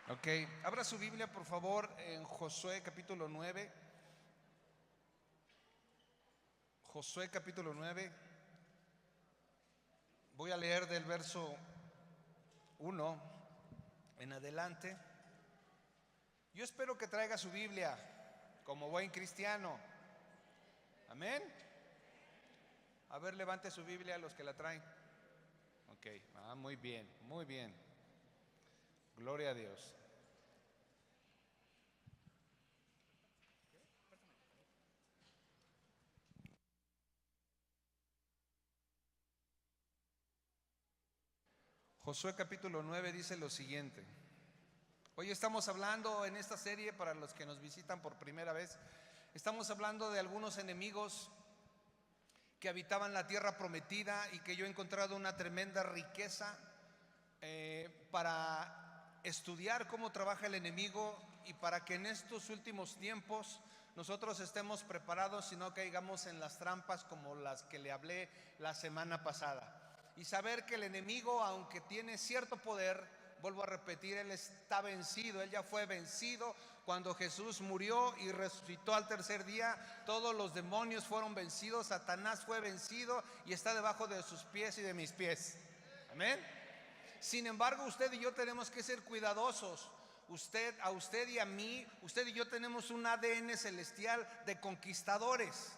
Ok, abra su Biblia por favor en Josué capítulo 9. Josué capítulo 9. Voy a leer del verso 1 en adelante. Yo espero que traiga su Biblia como buen cristiano. Amén. A ver, levante su Biblia los que la traen. Ok, muy bien, muy bien. Gloria a Dios. Josué capítulo 9 dice lo siguiente. Hoy estamos hablando en esta serie, para los que nos visitan por primera vez, estamos hablando de algunos enemigos que habitaban la tierra prometida y que yo he encontrado una tremenda riqueza para estudiar cómo trabaja el enemigo y para que en estos últimos tiempos nosotros estemos preparados y no caigamos en las trampas como las que le hablé la semana pasada. Y saber que el enemigo, aunque tiene cierto poder, vuelvo a repetir, él está vencido, él ya fue vencido cuando Jesús murió y resucitó al tercer día. Todos los demonios fueron vencidos, Satanás fue vencido y está debajo de sus pies y de mis pies. Amén. Sin embargo, usted y yo tenemos que ser cuidadosos. A usted y a mí, usted y yo tenemos un ADN celestial de conquistadores.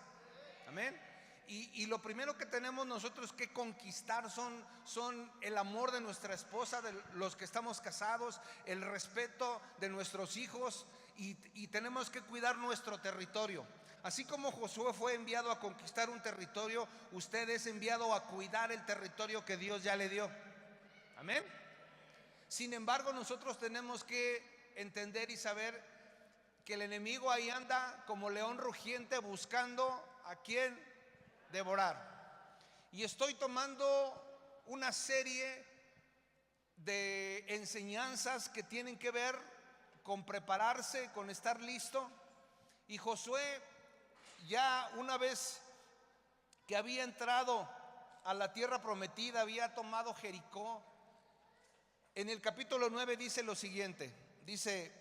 Amén. Y lo primero que tenemos nosotros que conquistar son el amor de nuestra esposa, de los que estamos casados, el respeto de nuestros hijos, y tenemos que cuidar nuestro territorio. Así como Josué fue enviado a conquistar un territorio, usted es enviado a cuidar el territorio que Dios ya le dio. Amén. Sin embargo, nosotros tenemos que entender y saber que el enemigo ahí anda como león rugiente buscando a quien devorar. Y estoy tomando una serie de enseñanzas que tienen que ver con prepararse, con estar listo. Y Josué, ya una vez que había entrado a la tierra prometida, había tomado Jericó. En el capítulo 9 dice lo siguiente, dice: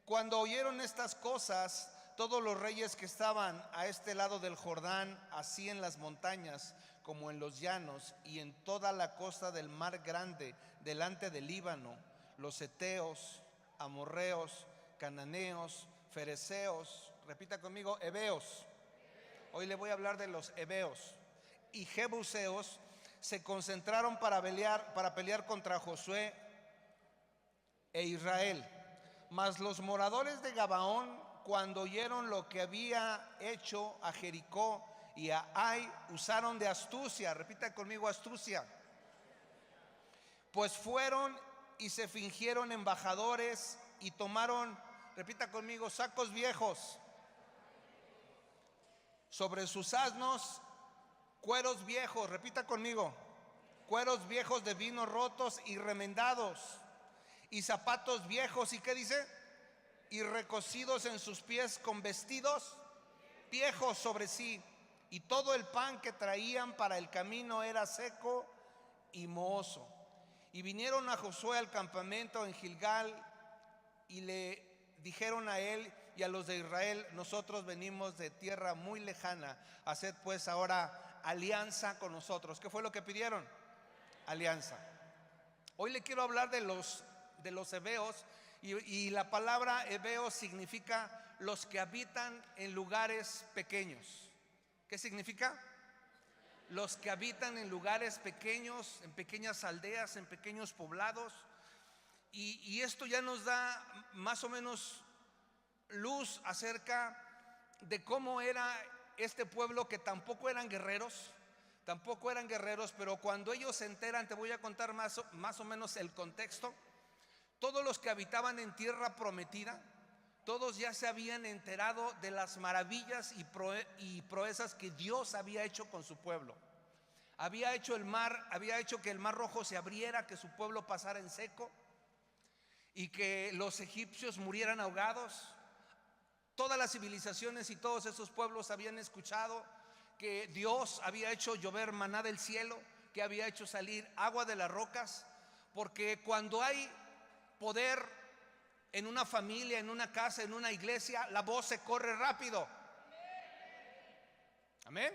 cuando oyeron estas cosas, todos los reyes que estaban a este lado del Jordán, así en las montañas como en los llanos y en toda la costa del mar grande, delante del Líbano, los heteos, amorreos, cananeos, fereceos, repita conmigo, heveos. Hoy le voy a hablar de los heveos y jebuseos, se concentraron para pelear contra Josué e Israel. Mas los moradores de Gabaón, cuando oyeron lo que había hecho a Jericó y a Ai, usaron de astucia. Repita conmigo, astucia. Pues fueron y se fingieron embajadores y tomaron, repita conmigo, sacos viejos, sobre sus asnos cueros viejos, repita conmigo, cueros viejos de vino rotos y remendados, y zapatos viejos, ¿y qué dice? Y recocidos en sus pies con vestidos viejos sobre sí. Y todo el pan que traían para el camino era seco y mohoso. Y vinieron a Josué al campamento en Gilgal y le dijeron a él y a los de Israel: nosotros venimos de tierra muy lejana, haced pues ahora alianza con nosotros. ¿Qué fue lo que pidieron? Alianza. Hoy le quiero hablar de los heveos, y la palabra heveo significa los que habitan en lugares pequeños. ¿Qué significa? Los que habitan en lugares pequeños, en pequeñas aldeas, en pequeños poblados. Y esto ya nos da más o menos luz acerca de cómo era este pueblo, que tampoco eran guerreros, pero cuando ellos se enteran, te voy a contar más o menos el contexto. Todos los que habitaban en tierra prometida, todos ya se habían enterado de las maravillas y proezas que Dios había hecho con su pueblo. Había hecho que el mar rojo se abriera, que su pueblo pasara en seco y que los egipcios murieran ahogados. Todas las civilizaciones y todos esos pueblos habían escuchado que Dios había hecho llover maná del cielo, que había hecho salir agua de las rocas, porque cuando hay poder en una familia, en una casa, en una iglesia, la voz se corre rápido. Amén.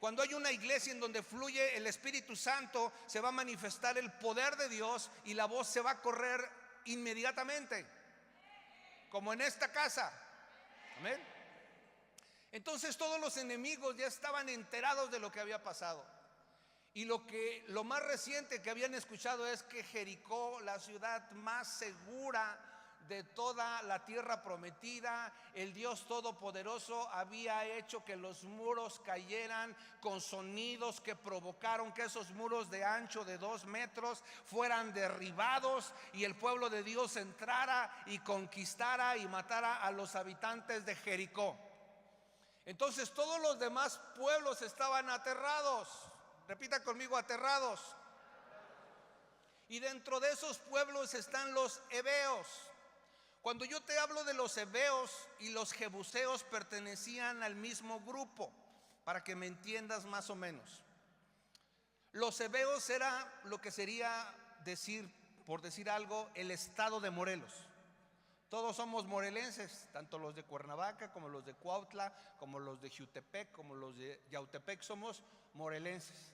Cuando hay una iglesia en donde fluye el Espíritu Santo, se va a manifestar el poder de Dios y la voz se va a correr inmediatamente, como en esta casa. Amén. Entonces todos los enemigos ya estaban enterados de lo que había pasado. Y lo más reciente que habían escuchado es que Jericó, la ciudad más segura de toda la tierra prometida, el Dios Todopoderoso había hecho que los muros cayeran con sonidos que provocaron que esos muros de ancho de 2 metros fueran derribados y el pueblo de Dios entrara y conquistara y matara a los habitantes de Jericó. Entonces todos los demás pueblos estaban aterrados. Repita conmigo: aterrados. Y dentro de esos pueblos están los heveos. Cuando yo te hablo de los heveos y los jebuseos, pertenecían al mismo grupo, para que me entiendas más o menos. Los heveos era lo que sería decir, por decir algo, el estado de Morelos. Todos somos morelenses, tanto los de Cuernavaca como los de Cuautla, como los de Jiutepec, como los de Yautepec, somos morelenses.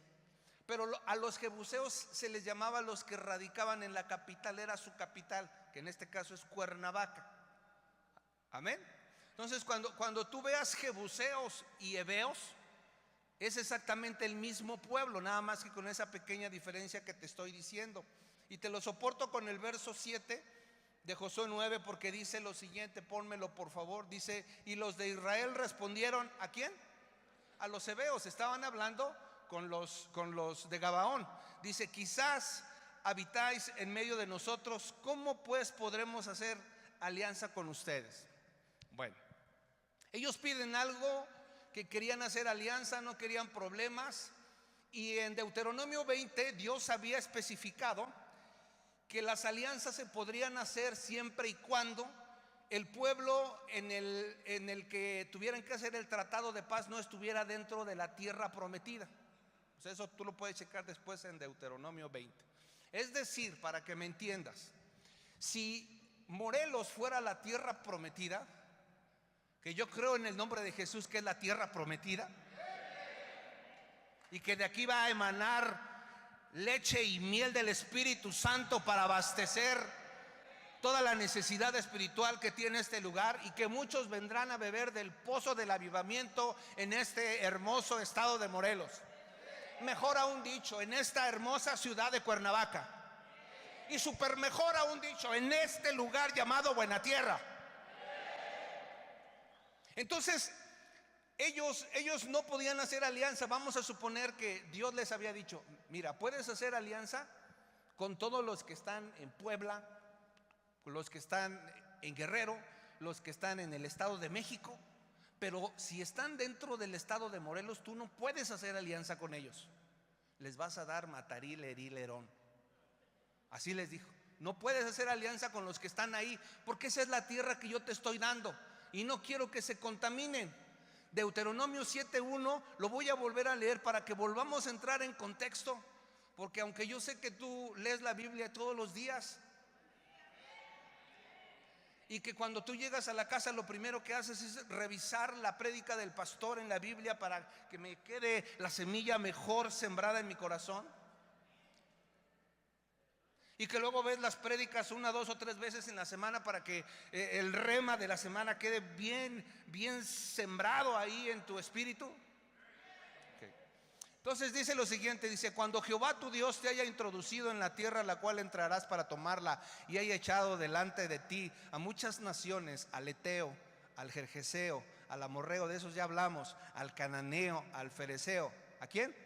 Pero a los jebuseos se les llamaba los que radicaban en la capital, era su capital, que en este caso es Cuernavaca. Amén. Entonces cuando tú veas jebuseos y heveos, es exactamente el mismo pueblo, nada más que con esa pequeña diferencia que te estoy diciendo. Y te lo soporto con el verso 7 de Josué 9, porque dice lo siguiente, pónmelo por favor. Dice: y los de Israel respondieron, ¿a quién? A los heveos. Estaban hablando con los de Gabaón. Dice: quizás habitáis en medio de nosotros, ¿cómo pues podremos hacer alianza con ustedes? Bueno, ellos piden algo, que querían hacer alianza, no querían problemas. Y en Deuteronomio 20 Dios había especificado que las alianzas se podrían hacer siempre y cuando el pueblo en el que tuvieran que hacer el tratado de paz no estuviera dentro de la tierra prometida. O sea, eso tú lo puedes checar después en Deuteronomio 20. Es decir, para que me entiendas, si Morelos fuera la tierra prometida, que yo creo en el nombre de Jesús que es la tierra prometida, y que de aquí va a emanar leche y miel del Espíritu Santo para abastecer toda la necesidad espiritual que tiene este lugar, y que muchos vendrán a beber del pozo del avivamiento en este hermoso estado de Morelos. Mejor aún dicho, en esta hermosa ciudad de Cuernavaca. Y súper mejor aún dicho, en este lugar llamado Buena Tierra. Entonces ellos no podían hacer alianza. Vamos a suponer que Dios les había dicho: mira, puedes hacer alianza con todos los que están en Puebla, con los que están en Guerrero, los que están en el Estado de México, pero si están dentro del estado de Morelos, tú no puedes hacer alianza con ellos. Les vas a dar mataril, heril, herón. Así les dijo: no puedes hacer alianza con los que están ahí, porque esa es la tierra que yo te estoy dando y no quiero que se contaminen. Deuteronomio 7:1 lo voy a volver a leer para que volvamos a entrar en contexto, porque aunque yo sé que tú lees la Biblia todos los días, y que cuando tú llegas a la casa lo primero que haces es revisar la prédica del pastor en la Biblia para que me quede la semilla mejor sembrada en mi corazón, y que luego ves las prédicas 1, 2 o 3 veces en la semana para que el rema de la semana quede bien sembrado ahí en tu espíritu. Okay. Entonces dice lo siguiente, dice: cuando Jehová tu Dios te haya introducido en la tierra a la cual entrarás para tomarla, y haya echado delante de ti a muchas naciones, al Eteo, al Gergeseo, al Amorreo, de esos ya hablamos, al Cananeo, al Fereceo, ¿a quién?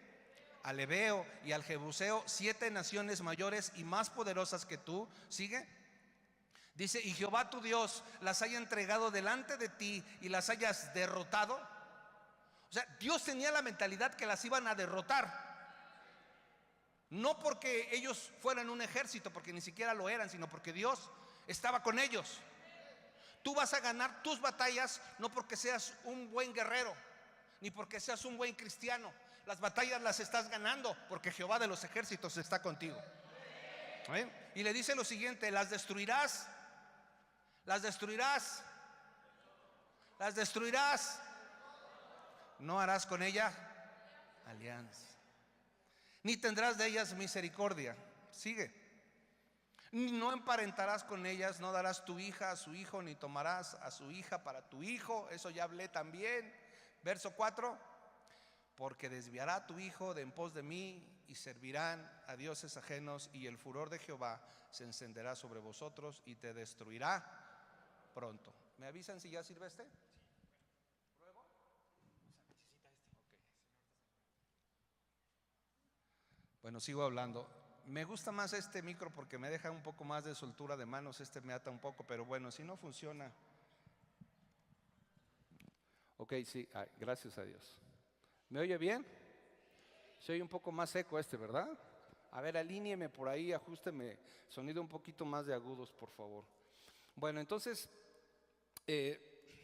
Al Heveo y al Jebuseo, 7 naciones mayores y más poderosas que tú. Sigue. Dice: y Jehová tu Dios las haya entregado delante de ti y las hayas derrotado. O sea, Dios tenía la mentalidad que las iban a derrotar. No porque ellos fueran un ejército, porque ni siquiera lo eran, sino porque Dios estaba con ellos. Tú vas a ganar tus batallas no porque seas un buen guerrero, ni porque seas un buen cristiano. Las batallas las estás ganando porque Jehová de los ejércitos está contigo. ¿Eh? Y le dice lo siguiente: las destruirás Las destruirás. Las destruirás. No harás con ella alianza, ni tendrás de ellas misericordia. Sigue. No emparentarás con ellas, no darás tu hija a su hijo, ni tomarás a su hija para tu hijo. Eso ya hablé también. Verso 4. Porque desviará tu hijo de en pos de mí, y servirán a dioses ajenos, y el furor de Jehová se encenderá sobre vosotros y te destruirá pronto. ¿Me avisan si ya sirve este? Bueno, sigo hablando. Me gusta más este micro porque me deja un poco más de soltura de manos. Este me ata un poco, pero bueno, si no funciona. Ok, sí, gracias a Dios. ¿Me oye bien? Se oye un poco más seco este, ¿verdad? A ver, alíñeme por ahí, ajústeme sonido un poquito más de agudos, por favor. Bueno, entonces,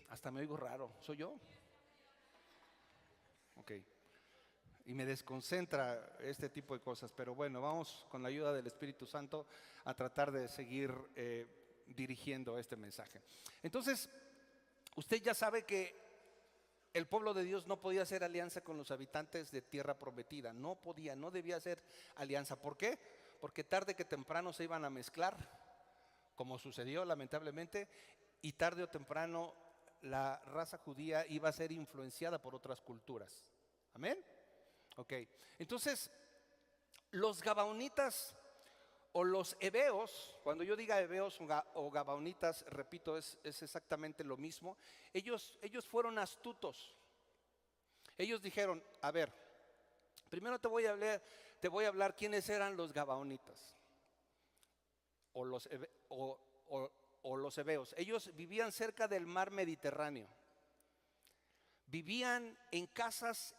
hasta me oigo raro. ¿Soy yo? Ok. Y me desconcentra este tipo de cosas, pero bueno, vamos con la ayuda del Espíritu Santo a tratar de seguir dirigiendo este mensaje. Entonces, usted ya sabe que el pueblo de Dios no podía hacer alianza con los habitantes de tierra prometida. No podía, no debía hacer alianza. ¿Por qué? Porque tarde que temprano se iban a mezclar, como sucedió lamentablemente, y tarde o temprano la raza judía iba a ser influenciada por otras culturas. ¿Amén? Ok, entonces los gabaonitas o los heveos, cuando yo diga heveos o gabaonitas, repito, es exactamente lo mismo. Ellos fueron astutos. Ellos dijeron, a ver, primero te voy a hablar quiénes eran los gabaonitas o los heveos. Ellos vivían cerca del mar Mediterráneo. Vivían en casas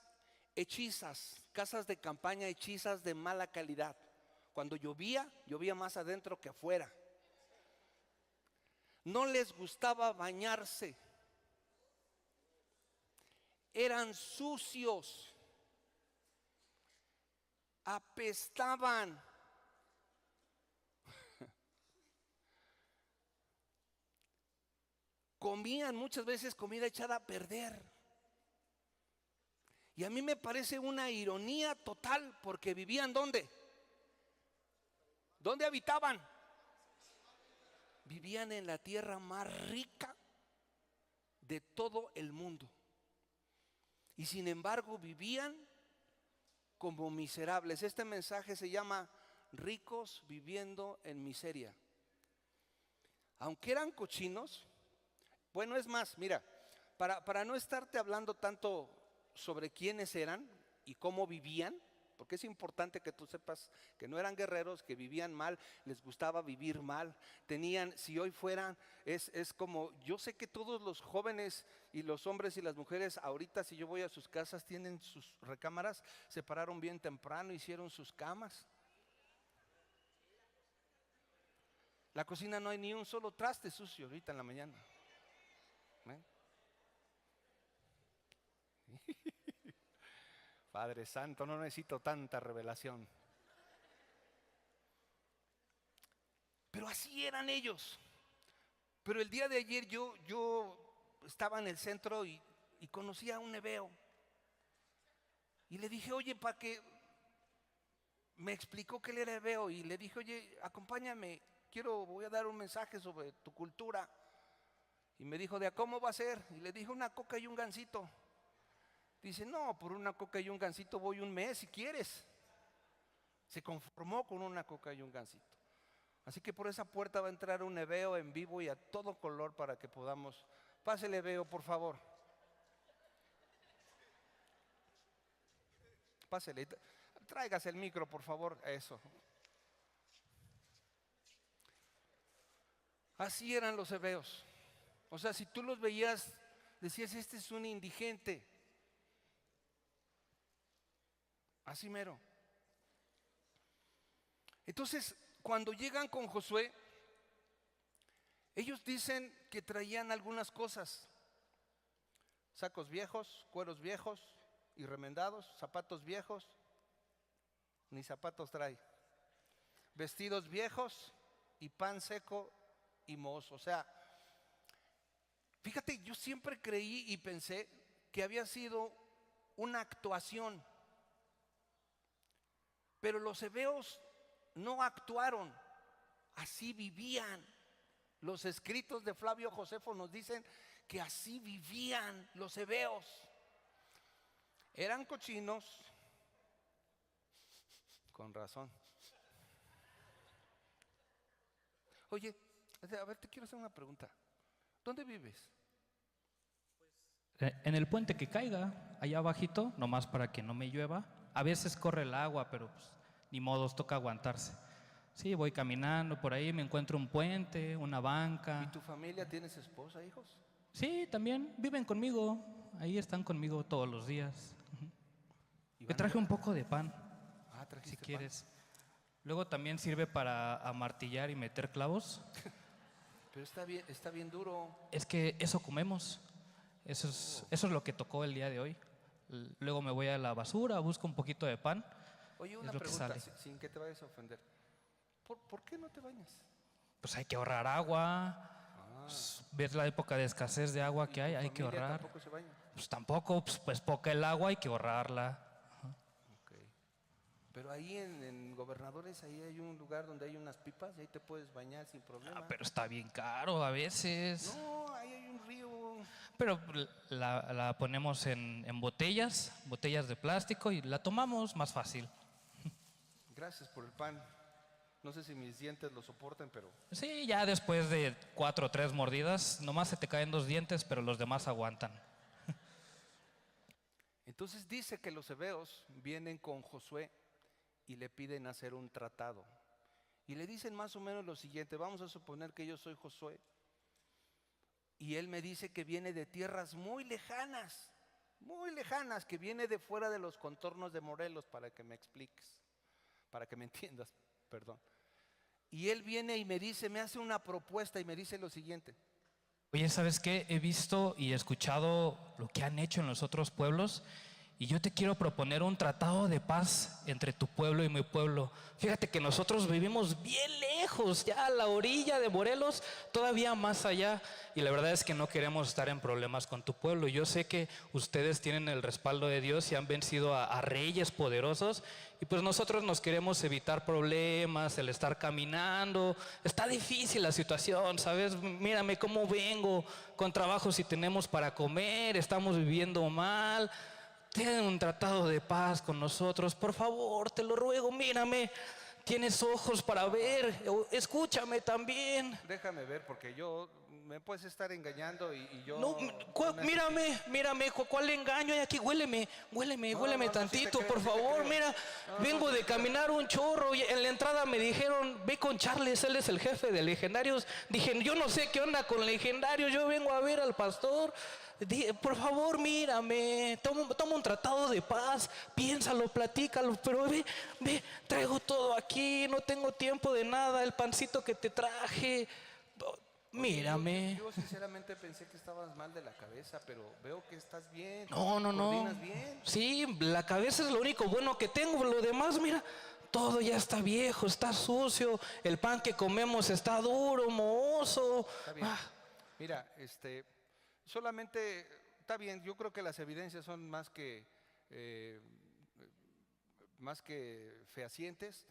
hechizas, casas de campaña hechizas de mala calidad. Cuando llovía más adentro que afuera. No les gustaba bañarse. Eran sucios. Apestaban. Comían muchas veces comida echada a perder. Y a mí me parece una ironía total, porque vivían ¿dónde? ¿Dónde habitaban? Vivían en la tierra más rica de todo el mundo. Y sin embargo vivían como miserables. Este mensaje se llama ricos viviendo en miseria. Aunque eran cochinos, bueno, es más, mira, para no estarte hablando tanto sobre quiénes eran y cómo vivían, porque es importante que tú sepas que no eran guerreros, que vivían mal, les gustaba vivir mal, tenían, si hoy fueran, es como, yo sé que todos los jóvenes y los hombres y las mujeres ahorita, si yo voy a sus casas, tienen sus recámaras, se pararon bien temprano, hicieron sus camas. La cocina no hay ni un solo traste sucio ahorita en la mañana. Padre Santo, no necesito tanta revelación. Pero así eran ellos. Pero el día de ayer yo estaba en el centro y conocí a un heveo. Y le dije, oye, para que me explicó que él era heveo. Y le dije, oye, acompáñame, voy a dar un mensaje sobre tu cultura. Y me dijo, ¿de a cómo va a ser? Y le dije, una coca y un gansito. Dice, no, por una coca y un gansito voy un mes si quieres. Se conformó con una coca y un gansito. Así que por esa puerta va a entrar un heveo en vivo y a todo color para que podamos. Pásele, heveo, por favor. Pásele, tráigase el micro, por favor. Eso. Así eran los heveos. O sea, si tú los veías, decías, este es un indigente. Así mero. Entonces, cuando llegan con Josué, ellos dicen que traían algunas cosas: sacos viejos, cueros viejos y remendados, zapatos viejos, ni zapatos trae, vestidos viejos y pan seco y mohoso. O sea, Fíjate, yo siempre creí y pensé que había sido una actuación, pero los hebeos no actuaron, así vivían. Los escritos de Flavio Josefo nos dicen que así vivían los hebeos. Eran cochinos, con razón. Oye, a ver, te quiero hacer una pregunta. ¿Dónde vives? En el puente que caiga, allá abajito, nomás para que no me llueva. A veces corre el agua, pero pues, ni modos, toca aguantarse. Sí, voy caminando por ahí, me encuentro un puente, una ¿Y banca. tu familia tienes esposa, hijos? Sí, también viven conmigo, ahí están conmigo todos los días. ¿Y Te van traje un poco de pan, Ah, si trajiste pan. quieres. Luego también sirve para amartillar y meter clavos. Pero está bien duro. Es que eso comemos, eso es lo que tocó el día de hoy. Luego me voy a la basura, busco un poquito de pan, Oye, es una lo que pregunta, sale. sin que te vayas a ofender. ¿Por qué no te bañas? Pues hay que ahorrar agua, pues, ves la época de escasez de agua que hay que ¿Familia ahorrar. tampoco se baña? Pues tampoco, pues poca el agua, hay que ahorrarla. Ok. Pero ahí en Gobernadores, ahí hay un lugar donde hay unas pipas y ahí te puedes bañar sin problema. Pero está bien caro a veces. No, ahí hay un río. Pero la ponemos en botellas de plástico y la tomamos más fácil. Gracias por el pan. No sé si mis dientes lo soporten, pero Sí, ya después de 4 o 3 mordidas, nomás se te caen 2 dientes, pero los demás aguantan. entonces dice que los hebeos vienen con Josué y le piden hacer un tratado. Y le dicen más o menos lo siguiente: vamos a suponer que yo soy Josué y él me dice que viene de tierras muy lejanas, que viene de fuera de los contornos de Morelos, para que me expliques, para que me entiendas, perdón. Y él viene y me dice, me hace una propuesta y me dice lo siguiente: Oye, ¿sabes qué? He visto y escuchado lo que han hecho en los otros pueblos y yo te quiero proponer un tratado de paz entre tu pueblo y mi pueblo. Fíjate que nosotros vivimos bien lejos, ya a la orilla de Morelos, todavía más allá, y la verdad es que no queremos estar en problemas con tu pueblo. Yo sé que ustedes tienen el respaldo de Dios y han vencido a reyes poderosos, y pues nosotros nos queremos evitar problemas, el estar caminando. Está difícil la situación, ¿sabes? Mírame cómo vengo con trabajo si tenemos para comer, estamos viviendo mal. Ten un tratado de paz con nosotros, por favor, te lo ruego, mírame. Tienes ojos para ver, escúchame también. déjame ver, porque yo me puedes estar engañando y yo No, no necesito. mírame, ¿cuál engaño hay aquí? Huéleme No, sí te tantito, creo, por sí te favor, creo. mira, No, vengo sí de te creo. caminar un chorro y en la entrada me dijeron, ve con Charles, él es el jefe de Legendarios. Dije, yo no sé qué onda con Legendarios, yo vengo a ver al pastor. Por favor, mírame, toma un tratado de paz, piénsalo, platícalo, pero ve, traigo todo aquí, no tengo tiempo de nada, el pancito que te traje. Oye, Mírame. yo sinceramente pensé que estabas mal de la cabeza, pero veo que estás bien, No. coordinas bien. Sí, la cabeza es lo único bueno que tengo. Lo demás, mira, todo ya está viejo, está sucio. El pan que comemos está duro, mohoso. Está bien. Mira, solamente, está bien, yo creo que las evidencias son eh, más que fehacientes,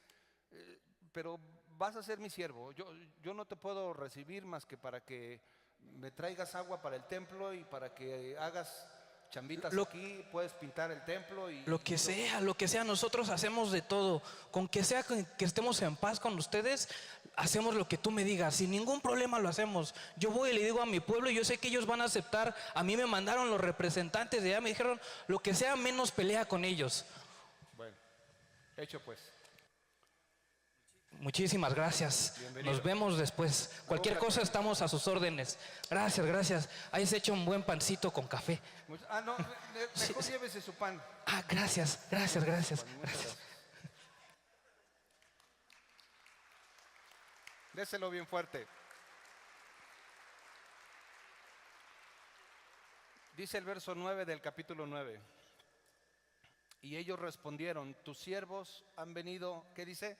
pero vas a ser mi siervo. Yo no te puedo recibir más que para que me traigas agua para el templo y para que hagas chambitas Lo, aquí, puedes pintar el templo lo que sea, nosotros hacemos de todo. Con que sea que estemos en paz con ustedes, hacemos lo que tú me digas. Sin ningún problema lo hacemos. Yo voy y le digo a mi pueblo, y yo sé que ellos van a aceptar. A mí me mandaron los representantes de allá, me dijeron, lo que sea, menos pelea con ellos. Bueno, hecho pues. Muchísimas gracias. Bienvenido. Nos vemos después. Cualquier cosa estamos a sus órdenes. Gracias. Hayas hecho un buen pancito con café. No, mejor llévese su pan. Gracias. Muchas gracias. Déselo bien fuerte. Dice el verso 9 del capítulo 9. Y ellos respondieron, tus siervos han venido, ¿qué dice?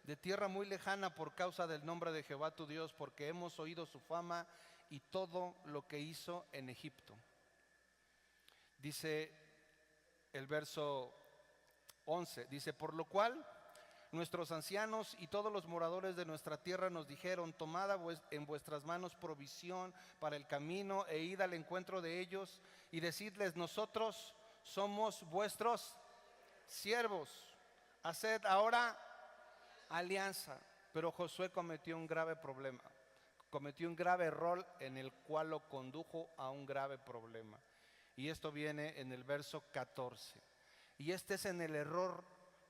De tierra muy lejana por causa del nombre de Jehová tu Dios, porque hemos oído su fama y todo lo que hizo en Egipto. Dice el verso 11, dice: por lo cual nuestros ancianos y todos los moradores de nuestra tierra nos dijeron: tomad en vuestras manos provisión para el camino e id al encuentro de ellos y decidles: nosotros somos vuestros siervos, haced ahora alianza. Pero Josué cometió un grave problema, cometió un grave error en el cual lo condujo a un grave problema. Y esto viene en el verso 14. Y este es en el error,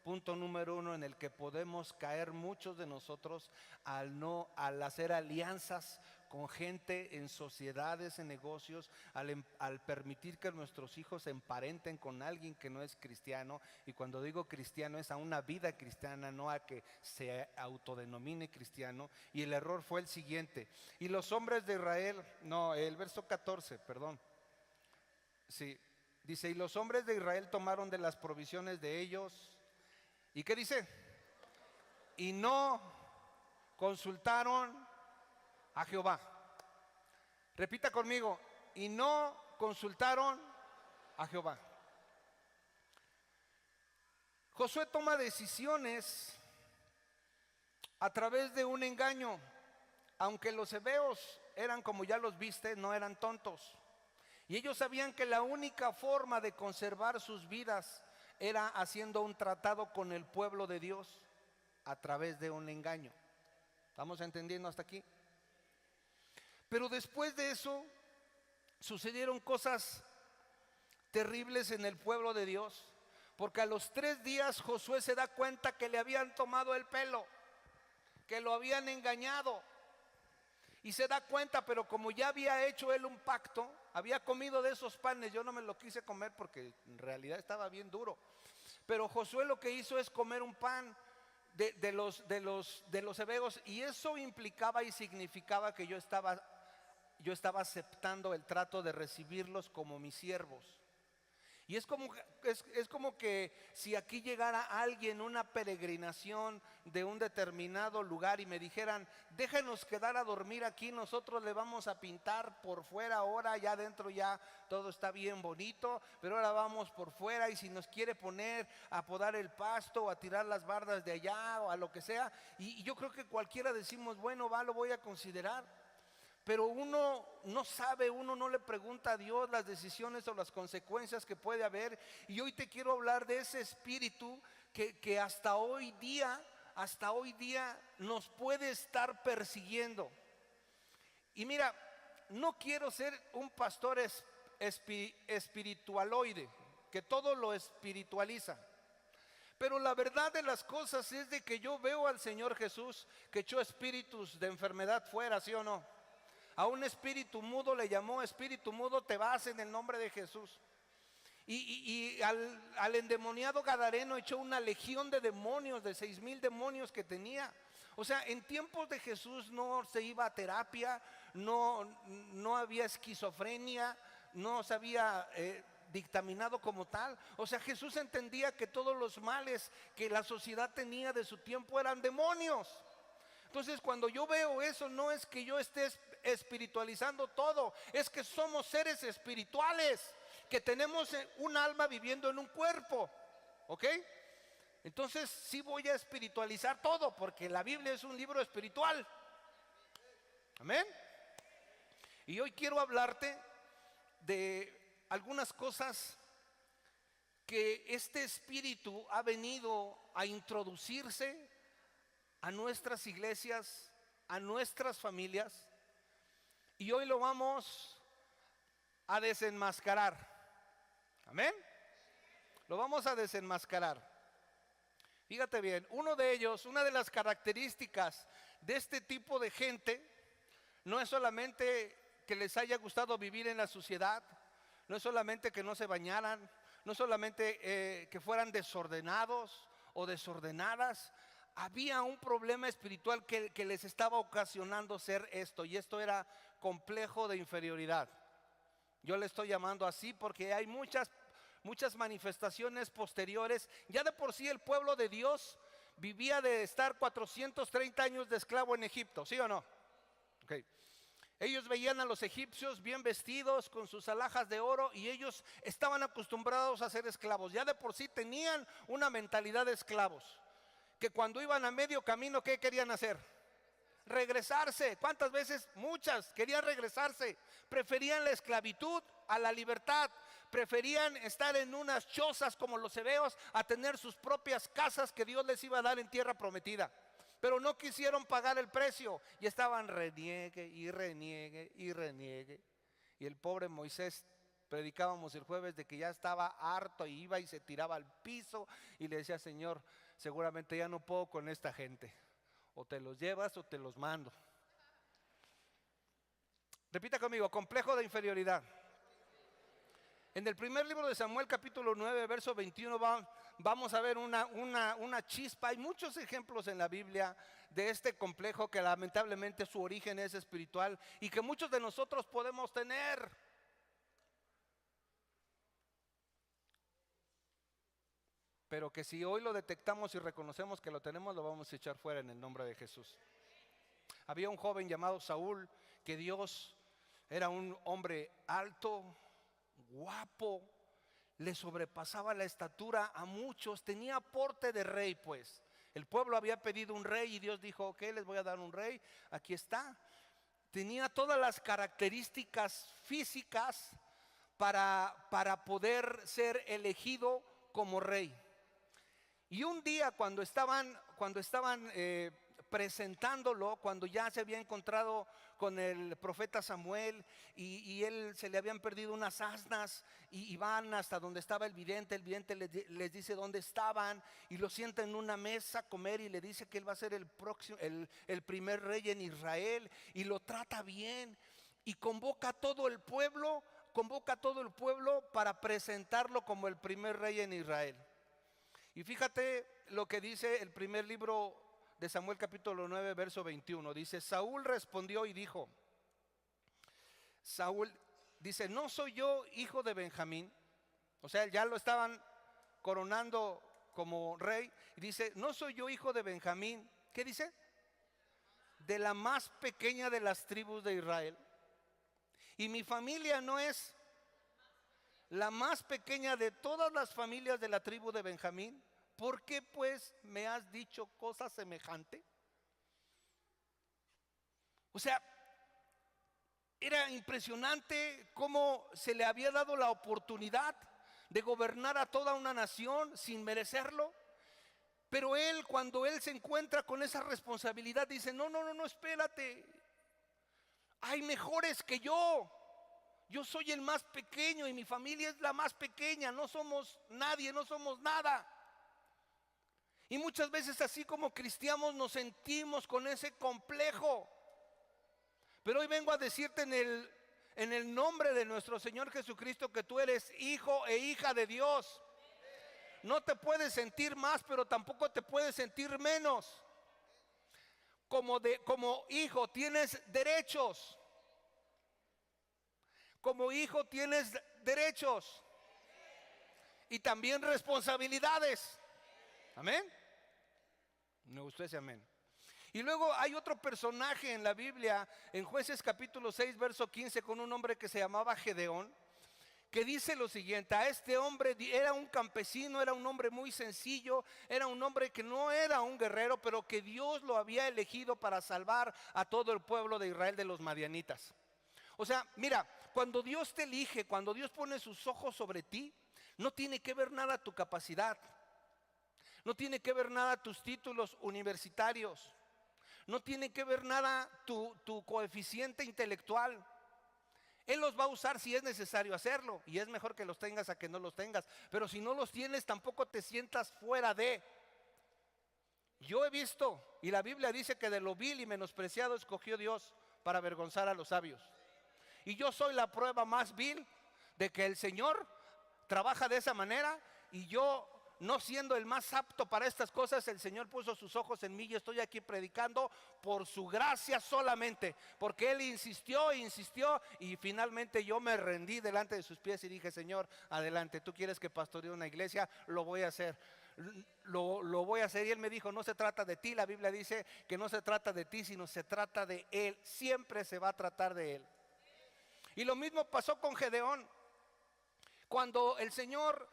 punto número 1, en el que podemos caer muchos de nosotros al hacer alianzas con gente en sociedades, en negocios, al permitir que nuestros hijos se emparenten con alguien que no es cristiano. Y cuando digo cristiano es a una vida cristiana, no a que se autodenomine cristiano. Y el error fue el siguiente: y los hombres de Israel, el verso 14, perdón. Sí, dice: y los hombres de Israel tomaron de las provisiones de ellos. ¿Y qué dice? Y no consultaron a Jehová. Repita conmigo: y no consultaron a Jehová. Josué toma decisiones a través de un engaño. Aunque los hebeos eran, como ya los viste, no eran tontos. Y ellos sabían que la única forma de conservar sus vidas era haciendo un tratado con el pueblo de Dios a través de un engaño. ¿Estamos entendiendo hasta aquí? Pero después de eso sucedieron cosas terribles en el pueblo de Dios, porque a los 3 días Josué se da cuenta que le habían tomado el pelo, que lo habían engañado. Y se da cuenta, pero como ya había hecho él un pacto, había comido de esos panes. Yo no me lo quise comer porque en realidad estaba bien duro. Pero Josué lo que hizo es comer un pan de los hebeos, y eso implicaba y significaba que yo estaba aceptando el trato de recibirlos como mis siervos. Y es como que si aquí llegara alguien, una peregrinación de un determinado lugar, y me dijeran: déjenos quedar a dormir aquí, nosotros le vamos a pintar por fuera ahora, ya adentro ya todo está bien bonito, pero ahora vamos por fuera, y si nos quiere poner a podar el pasto o a tirar las bardas de allá o a lo que sea, y yo creo que cualquiera decimos: bueno, lo voy a considerar. Pero uno no sabe, uno no le pregunta a Dios las decisiones o las consecuencias que puede haber. Y hoy te quiero hablar de ese espíritu que hasta hoy día nos puede estar persiguiendo. Y mira, no quiero ser un pastor espiritualoide, que todo lo espiritualiza. Pero la verdad de las cosas es de que yo veo al Señor Jesús que echó espíritus de enfermedad fuera, ¿sí o no? A un espíritu mudo le llamó: espíritu mudo, te vas en el nombre de Jesús. Y al endemoniado gadareno echó una legión de demonios, de 6,000 demonios que tenía. O sea, en tiempos de Jesús no se iba a terapia, no había esquizofrenia, no se había dictaminado como tal. O sea, Jesús entendía que todos los males que la sociedad tenía de su tiempo eran demonios. Entonces, cuando yo veo eso, no es que yo esté espiritualizando todo, es que somos seres espirituales, que tenemos un alma viviendo en un cuerpo, ¿ok? Entonces sí voy a espiritualizar todo, porque la Biblia es un libro espiritual. Amén. Y hoy quiero hablarte de algunas cosas que este espíritu ha venido a introducirse a nuestras iglesias, a nuestras familias, y hoy lo vamos a desenmascarar. Amén. Lo vamos a desenmascarar. Fíjate bien, una de las características de este tipo de gente no es solamente que les haya gustado vivir en la sociedad, no es solamente que no se bañaran, no es solamente que fueran desordenados o desordenadas. Había un problema espiritual que les estaba ocasionando ser esto, y esto era complejo de inferioridad. Yo le estoy llamando así porque hay muchas manifestaciones posteriores. Ya de por sí el pueblo de Dios vivía de estar 430 años de esclavo en Egipto, ¿sí o no? Okay. Ellos veían a los egipcios bien vestidos con sus alhajas de oro y ellos estaban acostumbrados a ser esclavos. Ya de por sí tenían una mentalidad de esclavos, que cuando iban a medio camino, ¿qué querían hacer? Regresarse. ¿Cuántas veces? Muchas. Querían regresarse. Preferían la esclavitud a la libertad. Preferían estar en unas chozas como los hebeos a tener sus propias casas que Dios les iba a dar en tierra prometida. Pero no quisieron pagar el precio y estaban reniegue y reniegue y reniegue. Y el pobre Moisés, predicábamos el jueves de que ya estaba harto y iba y se tiraba al piso y le decía: Señor, seguramente ya no puedo con esta gente. O te los llevas o te los mando. Repita conmigo: complejo de inferioridad. En el primer libro de Samuel, capítulo 9, verso 21, vamos a ver una chispa. Hay muchos ejemplos en la Biblia de este complejo que lamentablemente su origen es espiritual y que muchos de nosotros podemos tener. Pero que si hoy lo detectamos y reconocemos que lo tenemos, lo vamos a echar fuera en el nombre de Jesús. Había un joven llamado Saúl, que Dios era un hombre alto, guapo, le sobrepasaba la estatura a muchos, tenía porte de rey pues. El pueblo había pedido un rey y Dios dijo: ok, les voy a dar un rey, aquí está. Tenía todas las características físicas para poder ser elegido como rey. Y un día cuando estaban presentándolo, cuando ya se había encontrado con el profeta Samuel y él se le habían perdido unas asnas y van hasta donde estaba el vidente les dice dónde estaban y lo sienta en una mesa a comer y le dice que él va a ser el primer rey en Israel y lo trata bien y convoca a todo el pueblo para presentarlo como el primer rey en Israel. Y fíjate lo que dice el primer libro de Samuel, capítulo 9, verso 21. Dice: Saúl respondió y dijo, Saúl dice: ¿no soy yo hijo de Benjamín? O sea, ya lo estaban coronando como rey. Y dice: ¿no soy yo hijo de Benjamín? ¿Qué dice? De la más pequeña de las tribus de Israel. Y mi familia no es la más pequeña de todas las familias de la tribu de Benjamín. ¿Por qué pues me has dicho cosa semejante? O sea, era impresionante cómo se le había dado la oportunidad de gobernar a toda una nación sin merecerlo. Pero él, cuando él se encuentra con esa responsabilidad, dice: no, espérate. Hay mejores que yo. Yo soy el más pequeño y mi familia es la más pequeña. No somos nadie, no somos nada. Y muchas veces así como cristianos nos sentimos con ese complejo. Pero hoy vengo a decirte en el nombre de nuestro Señor Jesucristo que tú eres hijo e hija de Dios. No te puedes sentir más, pero tampoco te puedes sentir menos. Como hijo tienes derechos. Como hijo tienes derechos. Y también responsabilidades. Amén. Me gustó ese amén. Y luego hay otro personaje en la Biblia, en Jueces capítulo 6, verso 15, con un hombre que se llamaba Gedeón, que dice lo siguiente: a este hombre era un campesino, era un hombre muy sencillo, era un hombre que no era un guerrero, pero que Dios lo había elegido para salvar a todo el pueblo de Israel de los madianitas. O sea, mira, cuando Dios te elige, cuando Dios pone sus ojos sobre ti, no tiene que ver nada tu capacidad. No tiene que ver nada tus títulos universitarios. No tiene que ver nada tu coeficiente intelectual. Él los va a usar si es necesario hacerlo. Y es mejor que los tengas a que no los tengas. Pero si no los tienes, tampoco te sientas fuera de. Yo he visto, y la Biblia dice que de lo vil y menospreciado escogió Dios para avergonzar a los sabios. Y yo soy la prueba más vil de que el Señor trabaja de esa manera. Y yo, no siendo el más apto para estas cosas, el Señor puso sus ojos en mí y estoy aquí predicando por su gracia solamente, porque Él insistió y finalmente yo me rendí delante de sus pies y dije: Señor, adelante, tú quieres que pastoree una iglesia, lo voy a hacer. lo voy a hacer. Y él me dijo, no se trata de ti, la Biblia dice que no se trata de ti, sino se trata de él. Siempre se va a tratar de él. Y lo mismo pasó con Gedeón. Cuando el Señor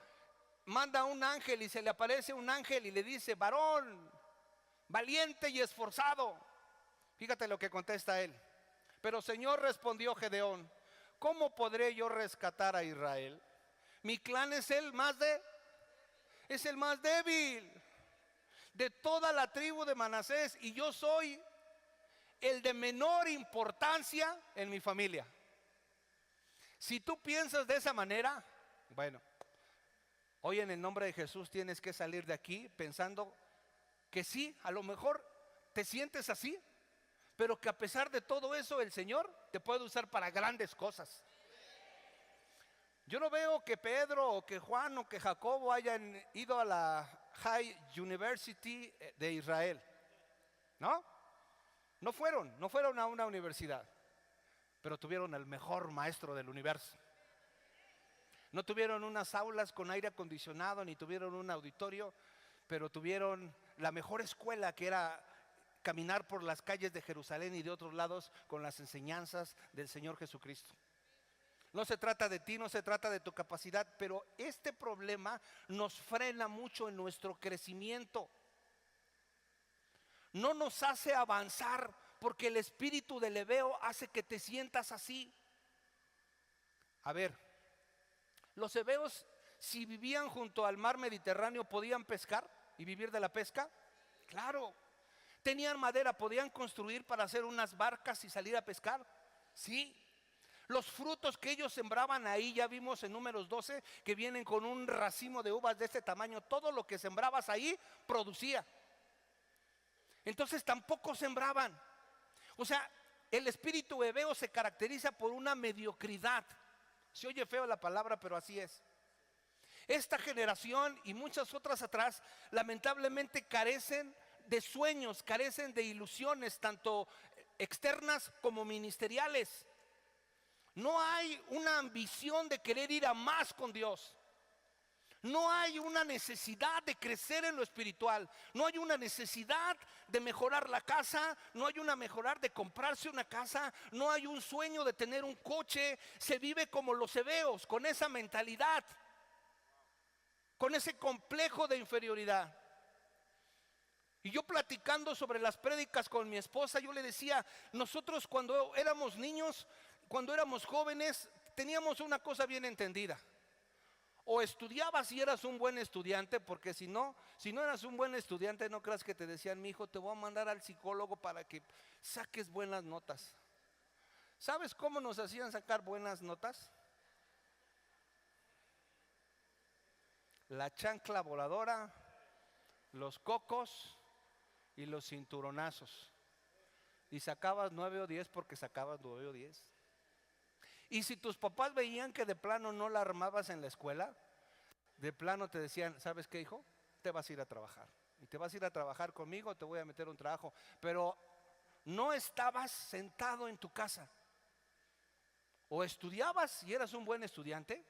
manda a un ángel y se le aparece un ángel y le dice, varón, valiente y esforzado. Fíjate lo que contesta él. Pero Señor, respondió Gedeón, ¿cómo podré yo rescatar a Israel? Mi clan es el más débil de toda la tribu de Manasés, y yo soy el de menor importancia en mi familia. Si tú piensas de esa manera, bueno, hoy en el nombre de Jesús tienes que salir de aquí pensando que sí, a lo mejor te sientes así, pero que a pesar de todo eso el Señor te puede usar para grandes cosas. Yo no veo que Pedro o que Juan o que Jacobo hayan ido a la High University de Israel. No fueron a una universidad, pero tuvieron el mejor maestro del universo. No tuvieron unas aulas con aire acondicionado, ni tuvieron un auditorio, pero tuvieron la mejor escuela, que era caminar por las calles de Jerusalén y de otros lados con las enseñanzas del Señor Jesucristo. No se trata de ti, no se trata de tu capacidad, pero este problema nos frena mucho en nuestro crecimiento. No nos hace avanzar porque el espíritu del Ebeo hace que te sientas así. A ver, los hebeos, si vivían junto al mar Mediterráneo, ¿podían pescar y vivir de la pesca? Claro. ¿Tenían madera? ¿Podían construir para hacer unas barcas y salir a pescar? Sí. Los frutos que ellos sembraban ahí, ya vimos en Números 12, que vienen con un racimo de uvas de este tamaño. Todo lo que sembrabas ahí producía. Entonces tampoco sembraban. O sea, el espíritu hebeo se caracteriza por una mediocridad. Se oye feo la palabra, pero así es. Esta generación y muchas otras atrás, lamentablemente carecen de sueños, carecen de ilusiones, tanto externas como ministeriales. No hay una ambición de querer ir a más con Dios. No hay una necesidad de crecer en lo espiritual. No hay una necesidad de mejorar la casa. No hay una mejorar de comprarse una casa. No hay un sueño de tener un coche. Se vive como los hebeos, con esa mentalidad, con ese complejo de inferioridad. Y yo platicando sobre las prédicas con mi esposa, yo le decía, nosotros cuando éramos niños, cuando éramos jóvenes, teníamos una cosa bien entendida. O estudiabas y eras un buen estudiante, porque si no eras un buen estudiante, no creas que te decían, mi hijo, te voy a mandar al psicólogo para que saques buenas notas. ¿Sabes cómo nos hacían sacar buenas notas? La chancla voladora, los cocos y los cinturonazos. Y sacabas 9 o 10 porque sacabas 9 o 10. Y si tus papás veían que de plano no la armabas en la escuela, de plano te decían, ¿sabes qué, hijo? Te vas a ir a trabajar. Y te vas a ir a trabajar conmigo, te voy a meter un trabajo. Pero no estabas sentado en tu casa. O estudiabas y eras un buen estudiante,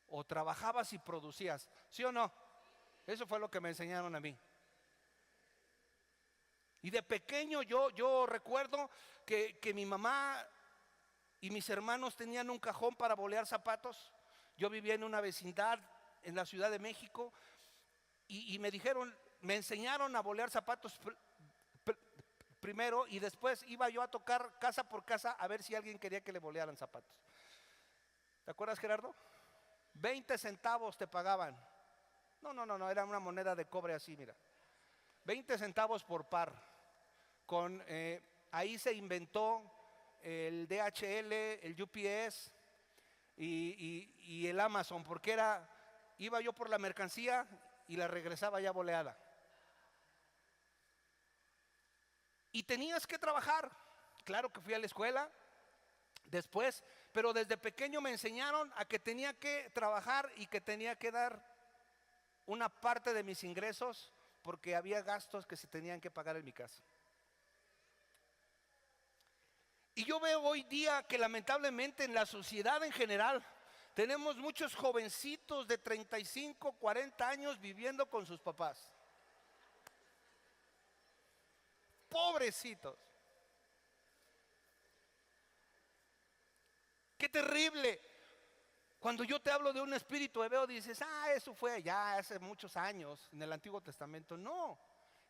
o trabajabas y producías. ¿Sí o no? Eso fue lo que me enseñaron a mí. Y de pequeño yo recuerdo que mi mamá y mis hermanos tenían un cajón para bolear zapatos. Yo vivía en una vecindad en la Ciudad de México y me enseñaron a bolear zapatos primero, y después iba yo a tocar casa por casa a ver si alguien quería que le bolearan zapatos. ¿Te acuerdas, Gerardo? 20 centavos te pagaban. No, era una moneda de cobre así, mira. 20 centavos por par. Ahí se inventó el DHL, el UPS y el Amazon, porque iba yo por la mercancía y la regresaba ya boleada. Y tenías que trabajar. Claro que fui a la escuela después, pero desde pequeño me enseñaron a que tenía que trabajar y que tenía que dar una parte de mis ingresos porque había gastos que se tenían que pagar en mi casa. Y yo veo hoy día que lamentablemente en la sociedad en general Tenemos muchos jovencitos de 35, 40 años viviendo con sus papás. Pobrecitos. Qué terrible. Cuando yo te hablo de un espíritu hebeo, dices, eso fue allá hace muchos años, en el Antiguo Testamento. No,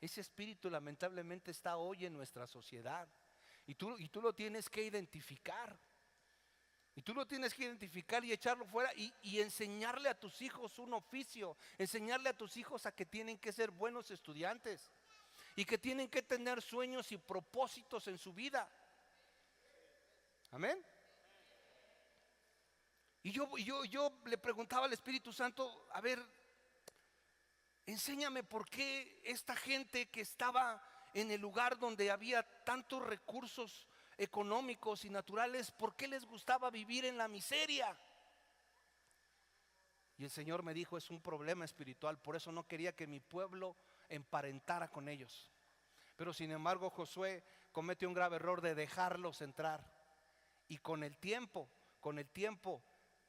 ese espíritu lamentablemente está hoy en nuestra sociedad. Y tú lo tienes que identificar. Y tú lo tienes que identificar y echarlo fuera y enseñarle a tus hijos un oficio. Enseñarle a tus hijos a que tienen que ser buenos estudiantes. Y que tienen que tener sueños y propósitos en su vida. Amén. Y yo le preguntaba al Espíritu Santo, a ver, enséñame por qué esta gente que estaba en el lugar donde había tantos recursos económicos y naturales, ¿por qué les gustaba vivir en la miseria? Y el Señor me dijo, es un problema espiritual, por eso no quería que mi pueblo emparentara con ellos. Pero sin embargo Josué comete un grave error de dejarlos entrar. Y con el tiempo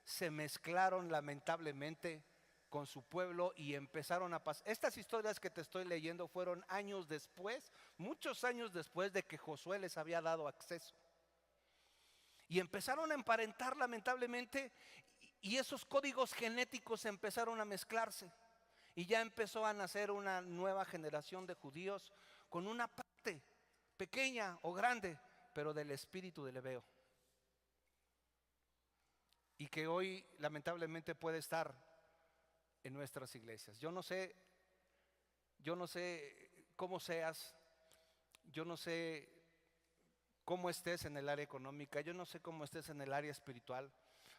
se mezclaron lamentablemente con su pueblo y empezaron a pasar. Estas historias que te estoy leyendo fueron años después, muchos años después de que Josué les había dado acceso. Y empezaron a emparentar lamentablemente, y esos códigos genéticos empezaron a mezclarse. Y ya empezó a nacer una nueva generación de judíos con una parte pequeña o grande, pero del espíritu del hebeo. Y que hoy lamentablemente puede estar en nuestras iglesias. Yo no sé cómo seas, yo no sé cómo estés en el área económica, yo no sé cómo estés en el área espiritual,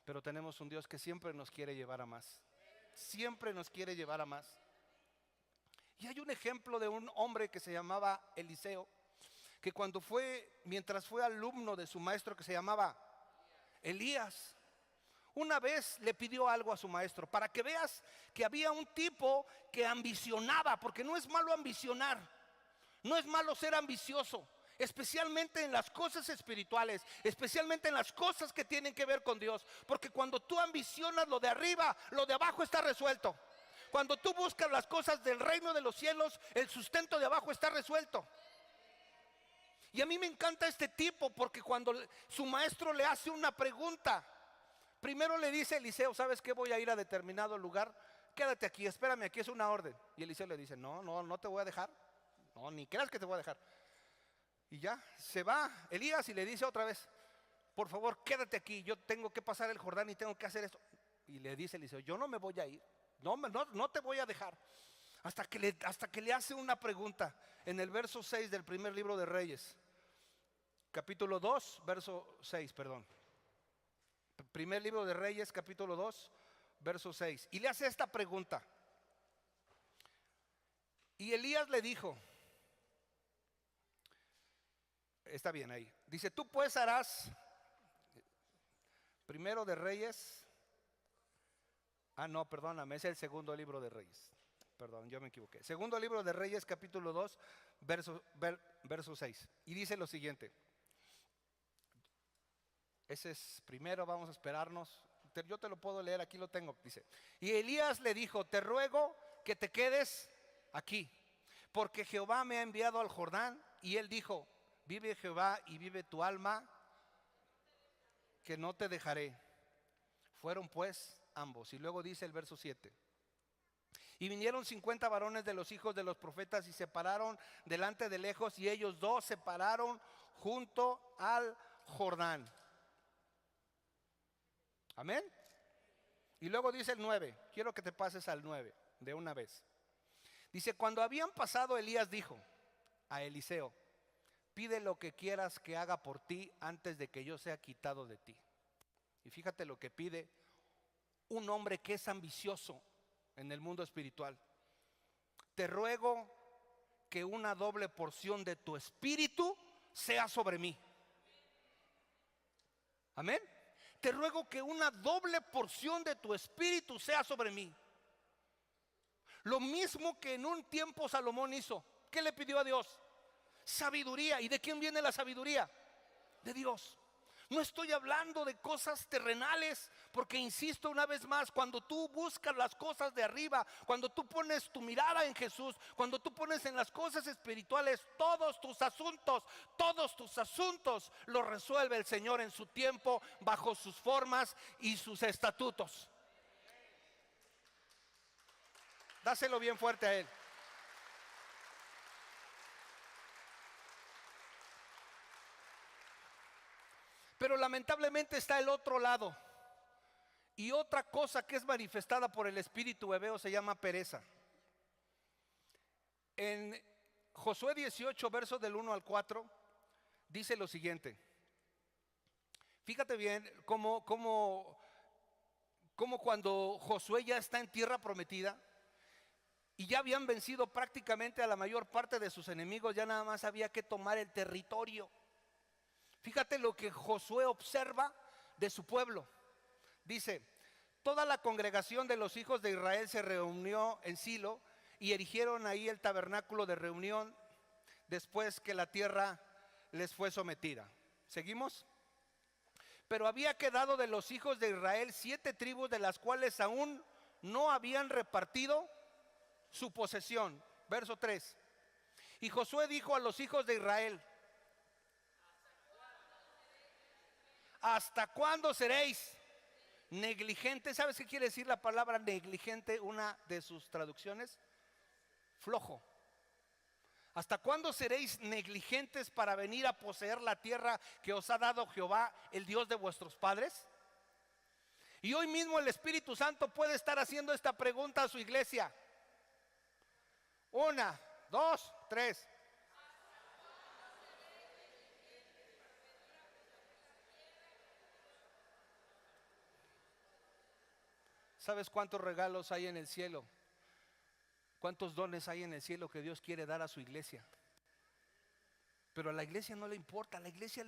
pero tenemos un Dios que siempre nos quiere llevar a más. Siempre nos quiere llevar a más. Y hay un ejemplo de un hombre que se llamaba Eliseo, que mientras fue alumno de su maestro que se llamaba Elías, una vez le pidió algo a su maestro, para que veas que había un tipo que ambicionaba, porque no es malo ambicionar, no es malo ser ambicioso, especialmente en las cosas espirituales, especialmente en las cosas que tienen que ver con Dios, porque cuando tú ambicionas lo de arriba, lo de abajo está resuelto. Cuando tú buscas las cosas del reino de los cielos, el sustento de abajo está resuelto. Y a mí me encanta este tipo, porque cuando su maestro le hace una pregunta, primero le dice Eliseo, ¿sabes qué? Voy a ir a determinado lugar, quédate aquí, espérame, aquí es una orden. Y Eliseo le dice, no te voy a dejar, no, ni creas que te voy a dejar. Y ya, se va Elías y le dice otra vez, por favor, quédate aquí, yo tengo que pasar el Jordán y tengo que hacer esto. Y le dice Eliseo, yo no me voy a ir, no te voy a dejar. Hasta que le hace una pregunta en el verso 6 del primer libro de Reyes, capítulo 2, verso 6, perdón. Primer libro de Reyes, capítulo 2, verso 6. Y le hace esta pregunta. Y Elías le dijo, está bien ahí, dice, tú pues harás, primero de Reyes, no, perdóname, es el segundo libro de Reyes, perdón, yo me equivoqué. Segundo libro de Reyes, capítulo 2, verso 6. Y dice lo siguiente. Ese es primero, vamos a esperarnos. Yo te lo puedo leer, aquí lo tengo. Dice, y Elías le dijo, te ruego que te quedes aquí, porque Jehová me ha enviado al Jordán. Y él dijo, vive Jehová y vive tu alma, que no te dejaré. Fueron pues ambos. Y luego dice el verso 7. Y vinieron 50 varones de los hijos de los profetas y se pararon delante de lejos, y ellos dos se pararon junto al Jordán. Amén. Y luego dice el 9. Quiero que te pases al 9 de una vez. Dice, cuando habían pasado, Elías dijo a Eliseo, pide lo que quieras que haga por ti antes de que yo sea quitado de ti. Y fíjate lo que pide un hombre que es ambicioso en el mundo espiritual. Te ruego que una doble porción de tu espíritu sea sobre mí. Amén. Te ruego que una doble porción de tu espíritu sea sobre mí. Lo mismo que en un tiempo Salomón hizo. ¿Qué le pidió a Dios? Sabiduría. ¿Y de quién viene la sabiduría? De Dios. No estoy hablando de cosas terrenales, porque insisto una vez más, cuando tú buscas las cosas de arriba, cuando tú pones tu mirada en Jesús, cuando tú pones en las cosas espirituales, todos tus asuntos los resuelve el Señor en su tiempo, bajo sus formas y sus estatutos. Dáselo bien fuerte a Él. Pero lamentablemente está el otro lado. Y otra cosa que es manifestada por el espíritu hebeo se llama pereza. En Josué 18, versos del 1 al 4, dice lo siguiente. Fíjate bien cómo cuando Josué ya está en tierra prometida y ya habían vencido prácticamente a la mayor parte de sus enemigos, ya nada más había que tomar el territorio. Fíjate lo que Josué observa de su pueblo. Dice: toda la congregación de los hijos de Israel se reunió en Silo y erigieron ahí el tabernáculo de reunión después que la tierra les fue sometida. ¿Seguimos? Pero había quedado de los hijos de Israel 7 tribus, de las cuales aún no habían repartido su posesión. Verso 3. Y Josué dijo a los hijos de Israel: ¿hasta cuándo seréis negligentes? ¿Sabes qué quiere decir la palabra negligente? Una de sus traducciones: flojo. ¿Hasta cuándo seréis negligentes para venir a poseer la tierra que os ha dado Jehová, el Dios de vuestros padres? Y hoy mismo el Espíritu Santo puede estar haciendo esta pregunta a su iglesia. 1, 2, 3. ¿Sabes cuántos regalos hay en el cielo? ¿Cuántos dones hay en el cielo que Dios quiere dar a su iglesia? Pero a la iglesia no le importa. A la iglesia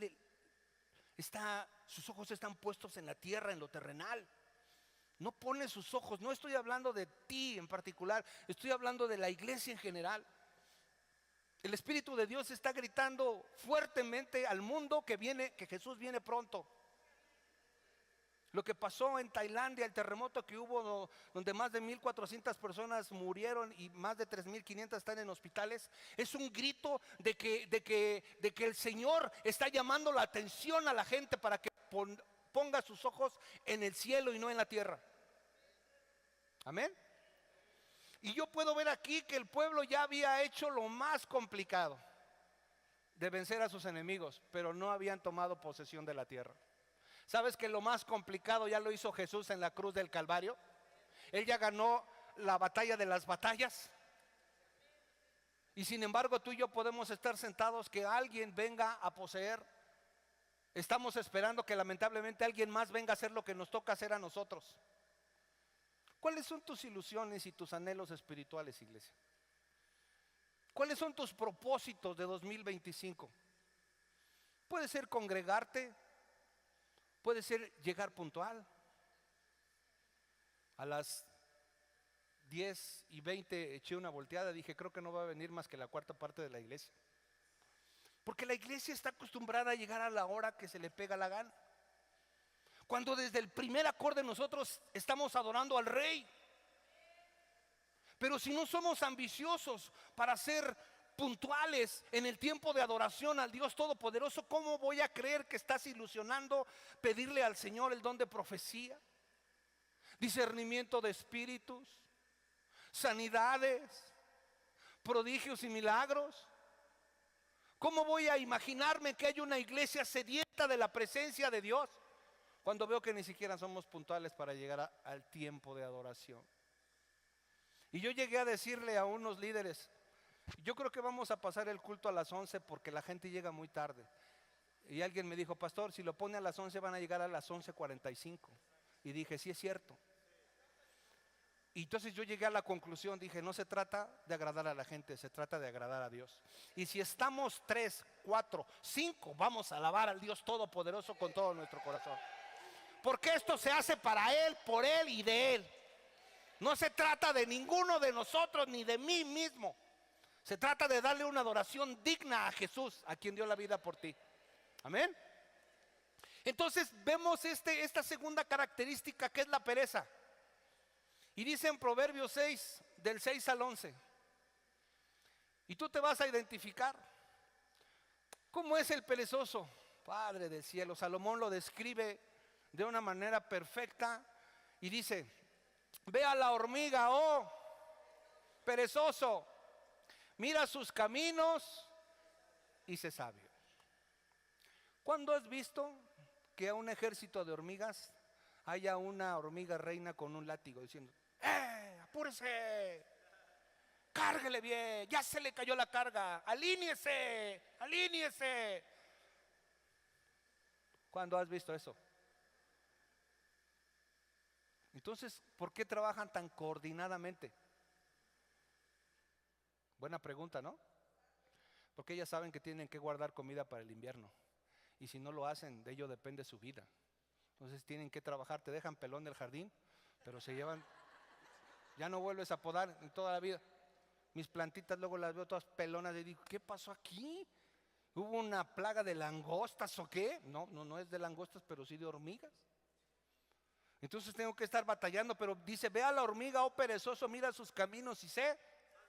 sus ojos están puestos en la tierra, en lo terrenal. No pone sus ojos. No estoy hablando de ti en particular, estoy hablando de la iglesia en general. El Espíritu de Dios está gritando fuertemente al mundo que Jesús viene pronto. Lo que pasó en Tailandia, el terremoto que hubo, donde más de 1,400 personas murieron y más de 3,500 están en hospitales, es un grito de que el Señor está llamando la atención a la gente para que ponga sus ojos en el cielo y no en la tierra. Amén. Y yo puedo ver aquí que el pueblo ya había hecho lo más complicado de vencer a sus enemigos, pero no habían tomado posesión de la tierra. ¿Sabes que lo más complicado ya lo hizo Jesús en la cruz del Calvario? Él ya ganó la batalla de las batallas. Y sin embargo tú y yo podemos estar sentados que alguien venga a poseer. Estamos esperando que lamentablemente alguien más venga a hacer lo que nos toca hacer a nosotros. ¿Cuáles son tus ilusiones y tus anhelos espirituales, iglesia? ¿Cuáles son tus propósitos de 2025? Puede ser congregarte. Puede ser llegar puntual. A las 10:20 eché una volteada, dije creo que no va a venir más que la cuarta parte de la iglesia. Porque la iglesia está acostumbrada a llegar a la hora que se le pega la gana. Cuando desde el primer acorde nosotros estamos adorando al Rey. Pero si no somos ambiciosos para ser puntuales en el tiempo de adoración al Dios Todopoderoso, ¿cómo voy a creer que estás ilusionando pedirle al Señor el don de profecía, discernimiento de espíritus, sanidades, prodigios y milagros? ¿Cómo voy a imaginarme que hay una iglesia sedienta de la presencia de Dios cuando veo que ni siquiera somos puntuales para llegar al tiempo de adoración? Y yo llegué a decirle a unos líderes: yo creo que vamos a pasar el culto a las 11 porque la gente llega muy tarde. Y alguien me dijo: pastor, si lo pone a las 11 van a llegar a las 11:45. Y dije: sí, es cierto. Y entonces yo llegué a la conclusión, dije: no se trata de agradar a la gente, se trata de agradar a Dios. Y si estamos 3, 4, 5, vamos a alabar al Dios Todopoderoso con todo nuestro corazón. Porque esto se hace para Él, por Él y de Él. No se trata de ninguno de nosotros ni de mí mismo. Se trata de darle una adoración digna a Jesús, a quien dio la vida por ti. Amén. Entonces vemos esta segunda característica, que es la pereza. Y dice en Proverbios 6, del 6 al 11. Y tú te vas a identificar. ¿Cómo es el perezoso? Padre del cielo, Salomón lo describe de una manera perfecta y dice: ve a la hormiga, oh perezoso, mira sus caminos y sé sabio. ¿Cuándo has visto que a un ejército de hormigas haya una hormiga reina con un látigo diciendo: apúrese, cárguele bien, ya se le cayó la carga, alíñese, alíñese? ¿Cuándo has visto eso? Entonces, ¿por qué trabajan tan coordinadamente? Buena pregunta, ¿no? Porque ellas saben que tienen que guardar comida para el invierno. Y si no lo hacen, de ello depende su vida. Entonces tienen que trabajar, te dejan pelón del jardín, pero se llevan, ya no vuelves a podar en toda la vida. Mis plantitas luego las veo todas pelonas y digo: ¿qué pasó aquí? ¿Hubo una plaga de langostas o qué? No es de langostas, pero sí de hormigas. Entonces tengo que estar batallando, pero dice: ve a la hormiga, oh perezoso, mira sus caminos y sé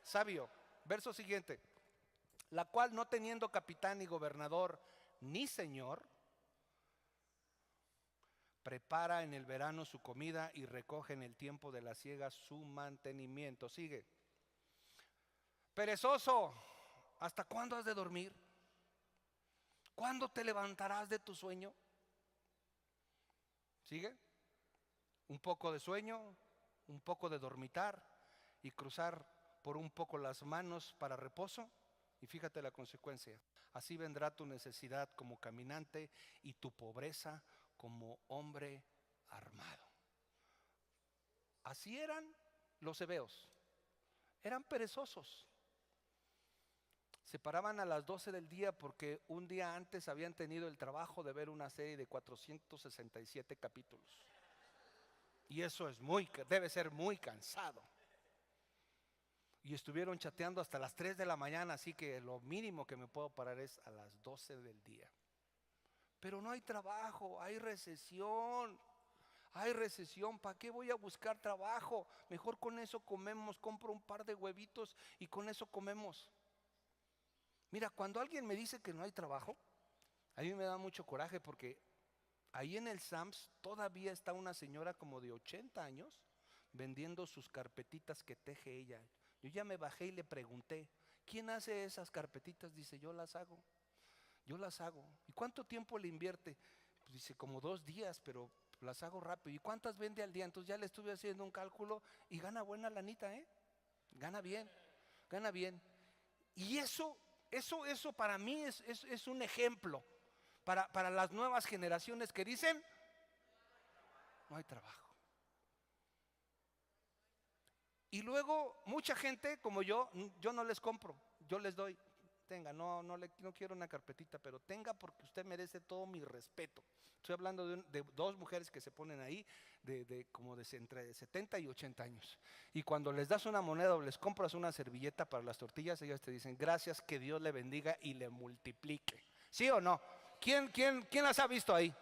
sabio. Verso siguiente: la cual, no teniendo capitán ni gobernador ni señor, prepara en el verano su comida y recoge en el tiempo de la siega su mantenimiento. Sigue: perezoso, ¿hasta cuándo has de dormir? ¿Cuándo te levantarás de tu sueño? Sigue: un poco de sueño, un poco de dormitar y cruzar por un poco las manos para reposo. Y fíjate la consecuencia: así vendrá tu necesidad como caminante y tu pobreza como hombre armado. Así eran los heveos. Eran perezosos. Se paraban a las 12 del día porque un día antes habían tenido el trabajo de ver una serie de 467 capítulos. Y eso debe ser muy cansado. Y estuvieron chateando hasta las 3 de la mañana, así que lo mínimo que me puedo parar es a las 12 del día. Pero no hay trabajo, hay recesión. Hay recesión, ¿para qué voy a buscar trabajo? Mejor con eso comemos, compro un par de huevitos y con eso comemos. Mira, cuando alguien me dice que no hay trabajo, a mí me da mucho coraje, porque ahí en el Sams todavía está una señora como de 80 años vendiendo sus carpetitas que teje ella. Yo ya me bajé y le pregunté: ¿quién hace esas carpetitas? Dice: yo las hago. ¿Y cuánto tiempo le invierte? Pues dice: como 2 días, pero las hago rápido. ¿Y cuántas vende al día? Entonces ya le estuve haciendo un cálculo y gana buena lanita, gana bien. Y eso para mí es un ejemplo para las nuevas generaciones que dicen: no hay trabajo. Y luego mucha gente como yo no les compro, yo les doy: tenga, no quiero una carpetita, pero tenga, porque usted merece todo mi respeto. Estoy hablando de 2 mujeres que se ponen ahí como entre 70 y 80 años. Y cuando les das una moneda o les compras una servilleta para las tortillas, ellas te dicen: gracias, que Dios le bendiga y le multiplique. ¿Sí o no? ¿Quién las ha visto ahí?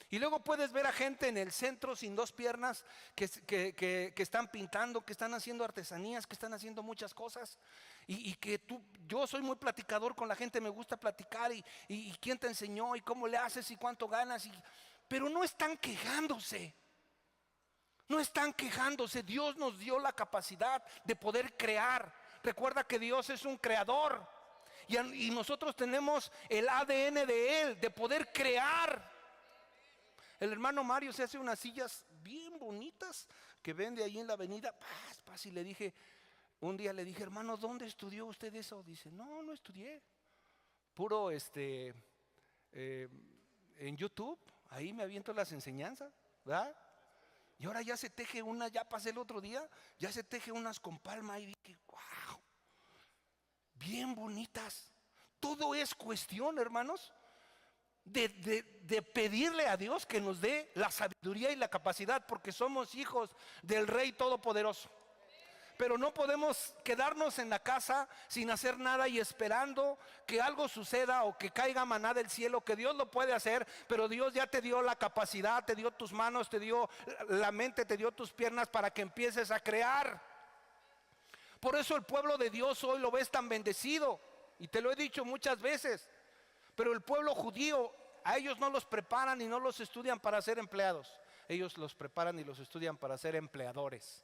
Y luego puedes ver a gente en el centro sin 2 piernas que están pintando, que están haciendo artesanías, que están haciendo muchas cosas. Y que yo soy muy platicador con la gente, me gusta platicar y quién te enseñó y cómo le haces y cuánto ganas. Pero no están quejándose. Dios nos dio la capacidad de poder crear. Recuerda que Dios es un creador. Y nosotros tenemos el ADN de Él, de poder crear. El hermano Mario se hace unas sillas bien bonitas que vende ahí en la avenida. Y un día le dije: hermano, ¿dónde estudió usted eso? Dice: no estudié. Puro en YouTube, ahí me aviento las enseñanzas, ¿verdad? Y ahora ya se teje una, ya pasé el otro día, ya se teje unas con palma y dije: wow, bien bonitas. Todo es cuestión, hermanos, de pedirle a Dios que nos dé la sabiduría y la capacidad, porque somos hijos del Rey Todopoderoso. Pero no podemos quedarnos en la casa sin hacer nada y esperando que algo suceda o que caiga maná del cielo, que Dios lo puede hacer, pero Dios ya te dio la capacidad, te dio tus manos, te dio la mente, te dio tus piernas para que empieces a crear. Por eso el pueblo de Dios hoy lo ves tan bendecido, y te lo he dicho muchas veces. Pero el pueblo judío, a ellos no los preparan y no los estudian para ser empleados. Ellos los preparan y los estudian para ser empleadores,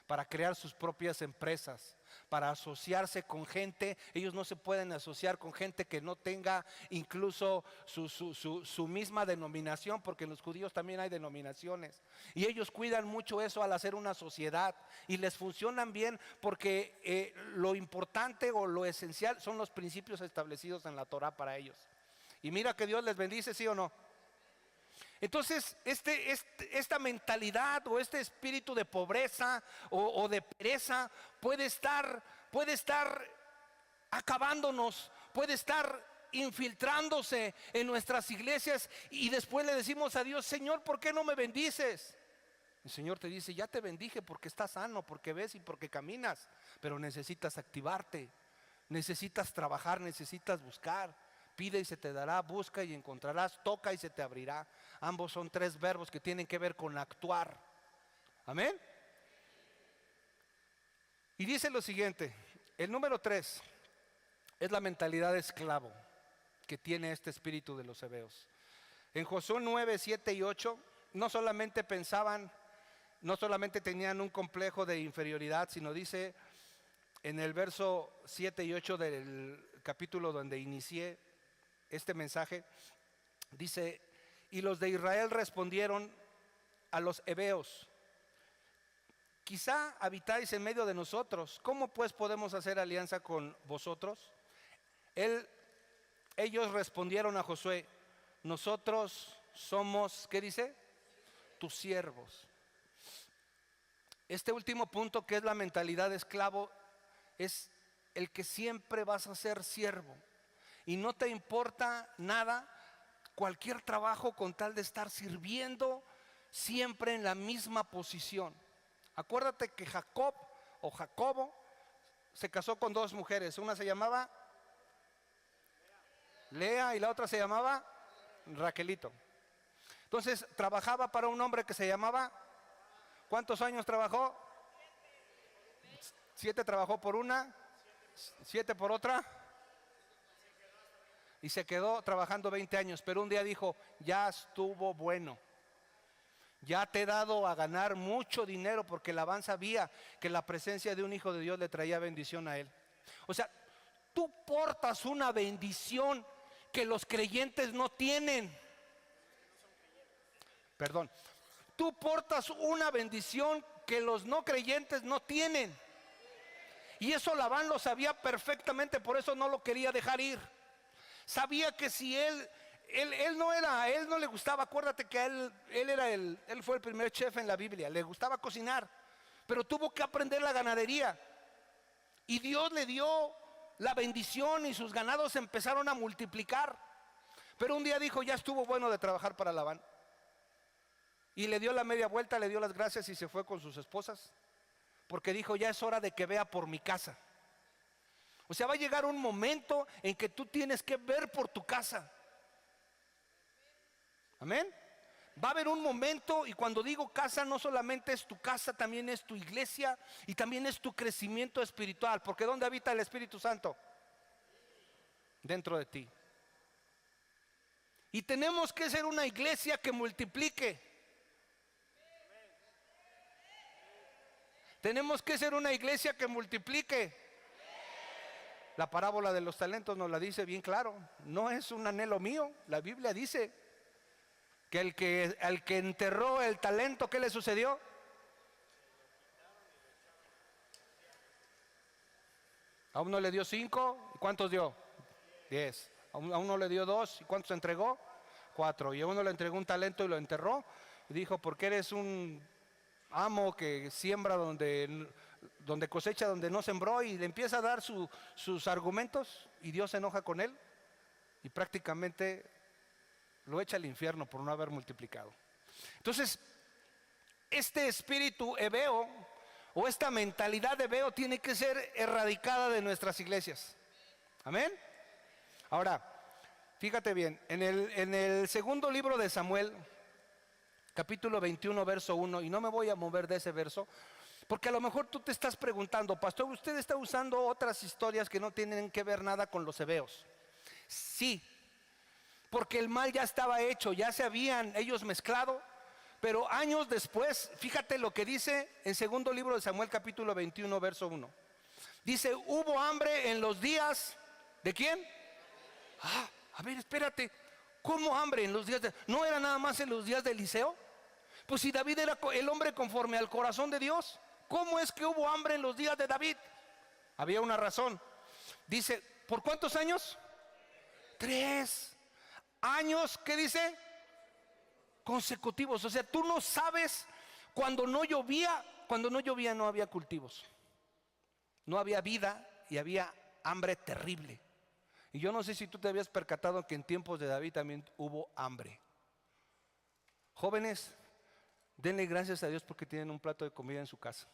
para crear sus propias empresas, para asociarse con gente. Ellos no se pueden asociar con gente que no tenga incluso su misma denominación, porque en los judíos también hay denominaciones. Y ellos cuidan mucho eso al hacer una sociedad, y les funcionan bien porque lo importante o lo esencial son los principios establecidos en la Torah para ellos. Y mira que Dios les bendice, ¿sí o no? Entonces, esta mentalidad o este espíritu de pobreza o de pereza puede estar acabándonos, puede estar infiltrándose en nuestras iglesias, y después le decimos a Dios: Señor, ¿por qué no me bendices? El Señor te dice: ya te bendije porque estás sano, porque ves y porque caminas, pero necesitas activarte, necesitas trabajar, necesitas buscar. Pide y se te dará, busca y encontrarás, toca y se te abrirá. Ambos son tres verbos que tienen que ver con actuar. Amén. Y dice lo siguiente, el número 3 es la mentalidad de esclavo que tiene este espíritu de los hebeos. En Josué 9, 7 y 8 no solamente tenían un complejo de inferioridad, sino dice en el verso 7 y 8 del capítulo donde inicié este mensaje, dice: y los de Israel respondieron a los hebeos: quizá habitáis en medio de nosotros, ¿cómo pues podemos hacer alianza con vosotros? Ellos respondieron a Josué: nosotros somos, ¿qué dice? Tus siervos. Este último punto, que es la mentalidad de esclavo, es el que siempre vas a ser siervo y no te importa nada, cualquier trabajo, con tal de estar sirviendo siempre en la misma posición. Acuérdate que Jacobo se casó con dos mujeres. Una se llamaba Lea y la otra se llamaba Raquelito. Entonces trabajaba para un hombre que se llamaba, ¿cuántos años trabajó? 7 trabajó por una, 7 por otra, y se quedó trabajando 20 años. Pero un día dijo: ya estuvo bueno, ya te he dado a ganar mucho dinero, porque Labán sabía que la presencia de un hijo de Dios le traía bendición a él. O sea, tú portas una bendición que los creyentes no tienen. Perdón, tú portas una bendición que los no creyentes no tienen. Y eso Labán lo sabía perfectamente, por eso no lo quería dejar ir. Sabía que si él no le gustaba, acuérdate que él fue el primer chef en la Biblia, le gustaba cocinar, pero tuvo que aprender la ganadería. Y Dios le dio la bendición y sus ganados empezaron a multiplicar. Pero un día dijo: ya estuvo bueno de trabajar para Labán. Y le dio la media vuelta, le dio las gracias y se fue con sus esposas, porque dijo: ya es hora de que vea por mi casa. O sea, va a llegar un momento en que tú tienes que ver por tu casa. Amén. Va a haber un momento, y cuando digo casa, no solamente es tu casa, también es tu iglesia y también es tu crecimiento espiritual. Porque ¿dónde habita el Espíritu Santo? Dentro de ti. Y tenemos que ser una iglesia que multiplique. Tenemos que ser una iglesia que multiplique. La parábola de los talentos nos la dice bien claro. No es un anhelo mío. La Biblia dice que al que enterró el talento, ¿qué le sucedió? A uno le dio 5, ¿cuántos dio? 10. A uno le dio 2, ¿y cuántos entregó? 4. Y a uno le entregó un talento y lo enterró. Y dijo: porque eres un amo que siembra donde cosecha donde no sembró, y le empieza a dar sus argumentos, y Dios se enoja con él y prácticamente lo echa al infierno por no haber multiplicado. Entonces, este espíritu hebeo o esta mentalidad de veo tiene que ser erradicada de nuestras iglesias. Amén. Ahora, fíjate bien, en el segundo libro de Samuel, capítulo 21, verso 1, y no me voy a mover de ese verso, porque a lo mejor tú te estás preguntando, pastor, usted está usando otras historias que no tienen que ver nada con los heveos. Sí, porque el mal ya estaba hecho, ya se habían ellos mezclado, pero años después, fíjate lo que dice en segundo libro de Samuel, capítulo 21, verso 1. Dice, hubo hambre en los días, ¿de quién? A ver, espérate, ¿cómo hambre en los días de? ¿No era nada más en los días de Eliseo? Pues si David era el hombre conforme al corazón de Dios, ¿cómo es que hubo hambre en los días de David? Había una razón. Dice, ¿por cuántos años? 3 años, ¿qué dice? Consecutivos. O sea, tú no sabes, cuando no llovía no había cultivos, no había vida y había hambre terrible. Y yo no sé si tú te habías percatado que en tiempos de David también hubo hambre. Jóvenes, denle gracias a Dios porque tienen un plato de comida en su casa.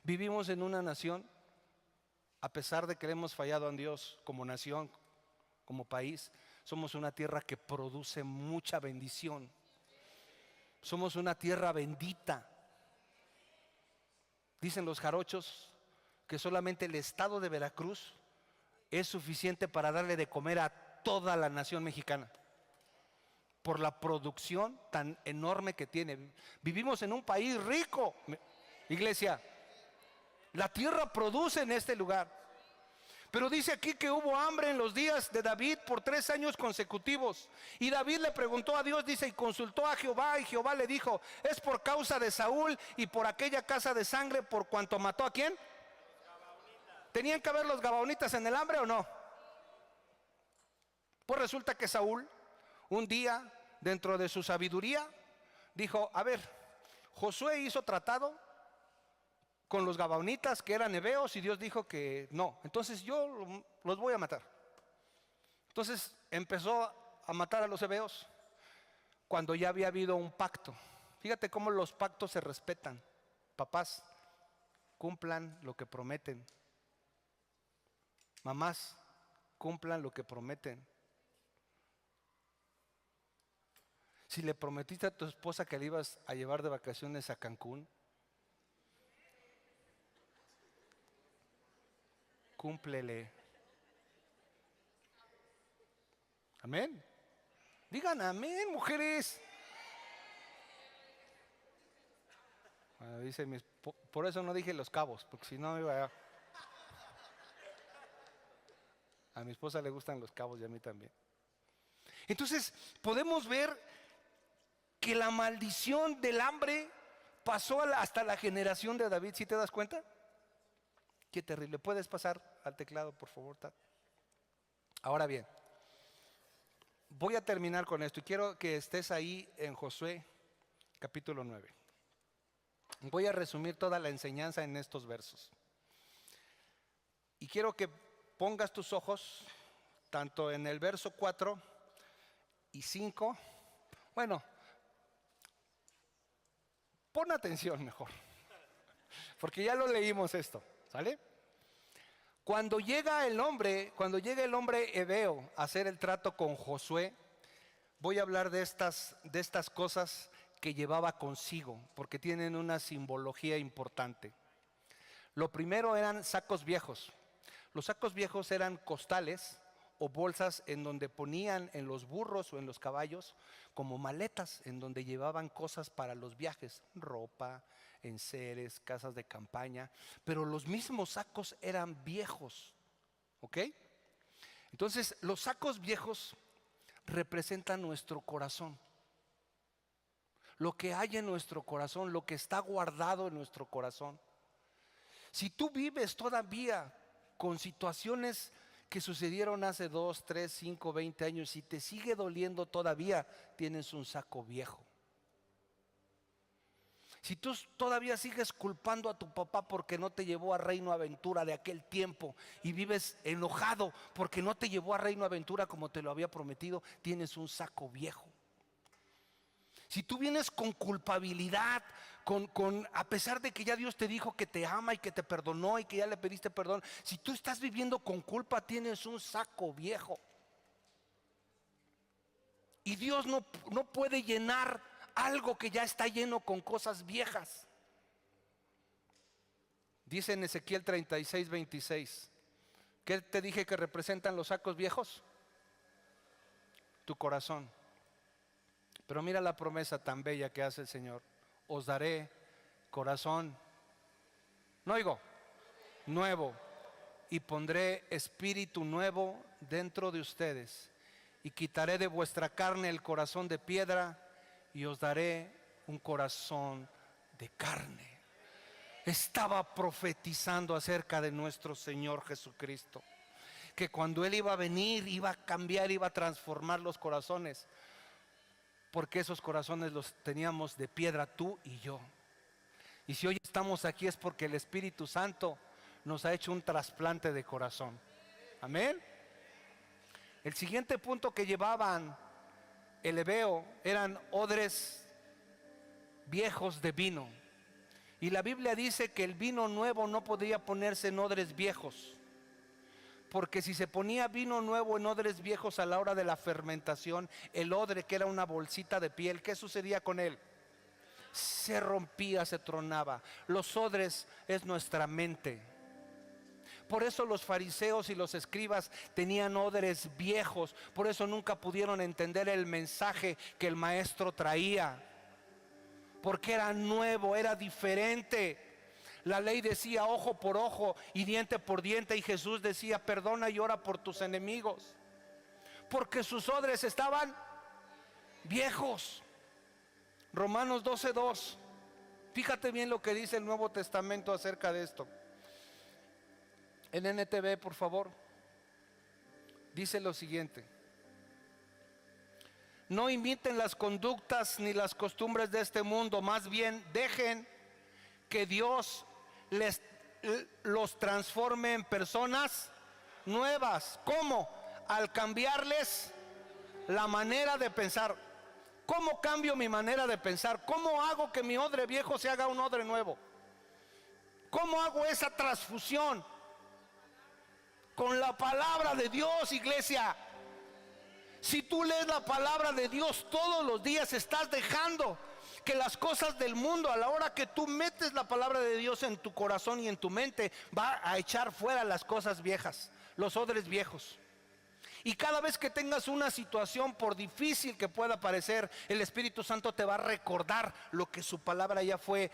Vivimos en una nación, a pesar de que le hemos fallado a Dios como nación, como país, somos una tierra que produce mucha bendición. Somos una tierra bendita. Dicen los jarochos que solamente el estado de Veracruz es suficiente para darle de comer a toda la nación mexicana, por la producción tan enorme que tiene. Vivimos en un país rico, iglesia. La tierra produce en este lugar. Pero dice aquí que hubo hambre en los días de David por 3 años consecutivos. Y David le preguntó a Dios, dice, y consultó a Jehová, y Jehová le dijo, es por causa de Saúl y por aquella casa de sangre, por cuanto mató ¿a quién? ¿Tenían que haber los gabaonitas en el hambre o no? Pues resulta que Saúl, un día, dentro de su sabiduría, dijo, a ver, Josué hizo tratado con los gabaonitas que eran heveos y Dios dijo que no, entonces yo los voy a matar. Entonces empezó a matar a los heveos cuando ya había habido un pacto. Fíjate cómo los pactos se respetan. Papás, cumplan lo que prometen. Mamás, cumplan lo que prometen. Si le prometiste a tu esposa que le ibas a llevar de vacaciones a Cancún, cúmplele. Amén. Digan amén, mujeres. Bueno, dice por eso no dije Los Cabos, porque si no iba a mi esposa le gustan Los Cabos y a mí también. Entonces podemos ver que la maldición del hambre pasó hasta la generación de David. ¿Sí te das cuenta? Qué terrible. ¿Puedes pasar al teclado, por favor, Tad? Ahora bien, voy a terminar con esto y quiero que estés ahí en Josué capítulo 9. Voy a resumir toda la enseñanza en estos versos. Y quiero que pongas tus ojos tanto en el verso 4 y 5. Bueno, pon atención mejor, porque ya lo leímos esto, ¿sale? Cuando llega el hombre heveo a hacer el trato con Josué, voy a hablar de estas cosas que llevaba consigo, porque tienen una simbología importante. Lo primero eran sacos viejos. Los sacos viejos eran costales o bolsas en donde ponían en los burros o en los caballos como maletas, en donde llevaban cosas para los viajes, ropa, enseres, casas de campaña, pero los mismos sacos eran viejos, ¿ok? Entonces los sacos viejos representan nuestro corazón, lo que hay en nuestro corazón, lo que está guardado en nuestro corazón. Si tú vives todavía con situaciones que sucedieron hace 2, 3, 5, 20 años y te sigue doliendo todavía, tienes un saco viejo. Si tú todavía sigues culpando a tu papá porque no te llevó a Reino Aventura de aquel tiempo y vives enojado porque no te llevó a Reino Aventura como te lo había prometido, tienes un saco viejo. Si tú vienes con culpabilidad, a pesar de que ya Dios te dijo que te ama y que te perdonó y que ya le pediste perdón, si tú estás viviendo con culpa, tienes un saco viejo. Y Dios no puede llenar algo que ya está lleno con cosas viejas. Dice en Ezequiel 36:26. ¿Qué te dije que representan los sacos viejos? Tu corazón. Pero mira la promesa tan bella que hace el Señor. Os daré corazón, no oigo, nuevo, y pondré espíritu nuevo dentro de ustedes, y quitaré de vuestra carne el corazón de piedra, y os daré un corazón de carne. Estaba profetizando acerca de nuestro Señor Jesucristo, que cuando Él iba a venir, iba a cambiar, iba a transformar los corazones, porque esos corazones los teníamos de piedra, tú y yo. Y si hoy estamos aquí es porque el Espíritu Santo nos ha hecho un trasplante de corazón. Amén. El siguiente punto que llevaban el heveo eran odres viejos de vino. Y la Biblia dice que el vino nuevo no podía ponerse en odres viejos, porque si se ponía vino nuevo en odres viejos a la hora de la fermentación, el odre, que era una bolsita de piel, ¿qué sucedía con él? Se rompía, se tronaba. Los odres es nuestra mente. Por eso los fariseos y los escribas tenían odres viejos. Por eso nunca pudieron entender el mensaje que el maestro traía, porque era nuevo, era diferente. La ley decía ojo por ojo y diente por diente, y Jesús decía perdona y ora por tus enemigos, porque sus odres estaban viejos. Romanos 12:2. Fíjate bien lo que dice el Nuevo Testamento acerca de esto. En NTV, por favor. Dice lo siguiente: no imiten las conductas ni las costumbres de este mundo, más bien dejen que Dios los transforme en personas nuevas. ¿Cómo? Al cambiarles la manera de pensar. ¿Cómo cambio mi manera de pensar? ¿Cómo hago que mi odre viejo se haga un odre nuevo? ¿Cómo hago esa transfusión? Con la palabra de Dios, iglesia. Si tú lees la palabra de Dios todos los días, estás dejando que las cosas del mundo, a la hora que tú metes la palabra de Dios en tu corazón y en tu mente, va a echar fuera las cosas viejas, los odres viejos. Y cada vez que tengas una situación, por difícil que pueda parecer, el Espíritu Santo te va a recordar lo que su palabra ya fue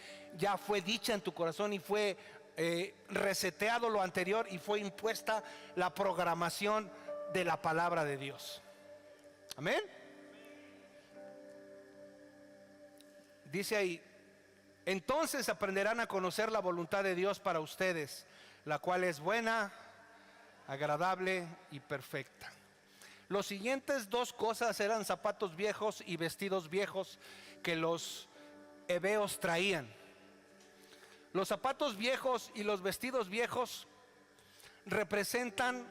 dicha en tu corazón, y fue reseteado lo anterior, y fue impuesta la programación de la palabra de Dios. Amén. Dice ahí: entonces aprenderán a conocer la voluntad de Dios para ustedes, la cual es buena, agradable y perfecta. Los siguientes dos cosas eran zapatos viejos y vestidos viejos que los heveos traían. Los zapatos viejos y los vestidos viejos representan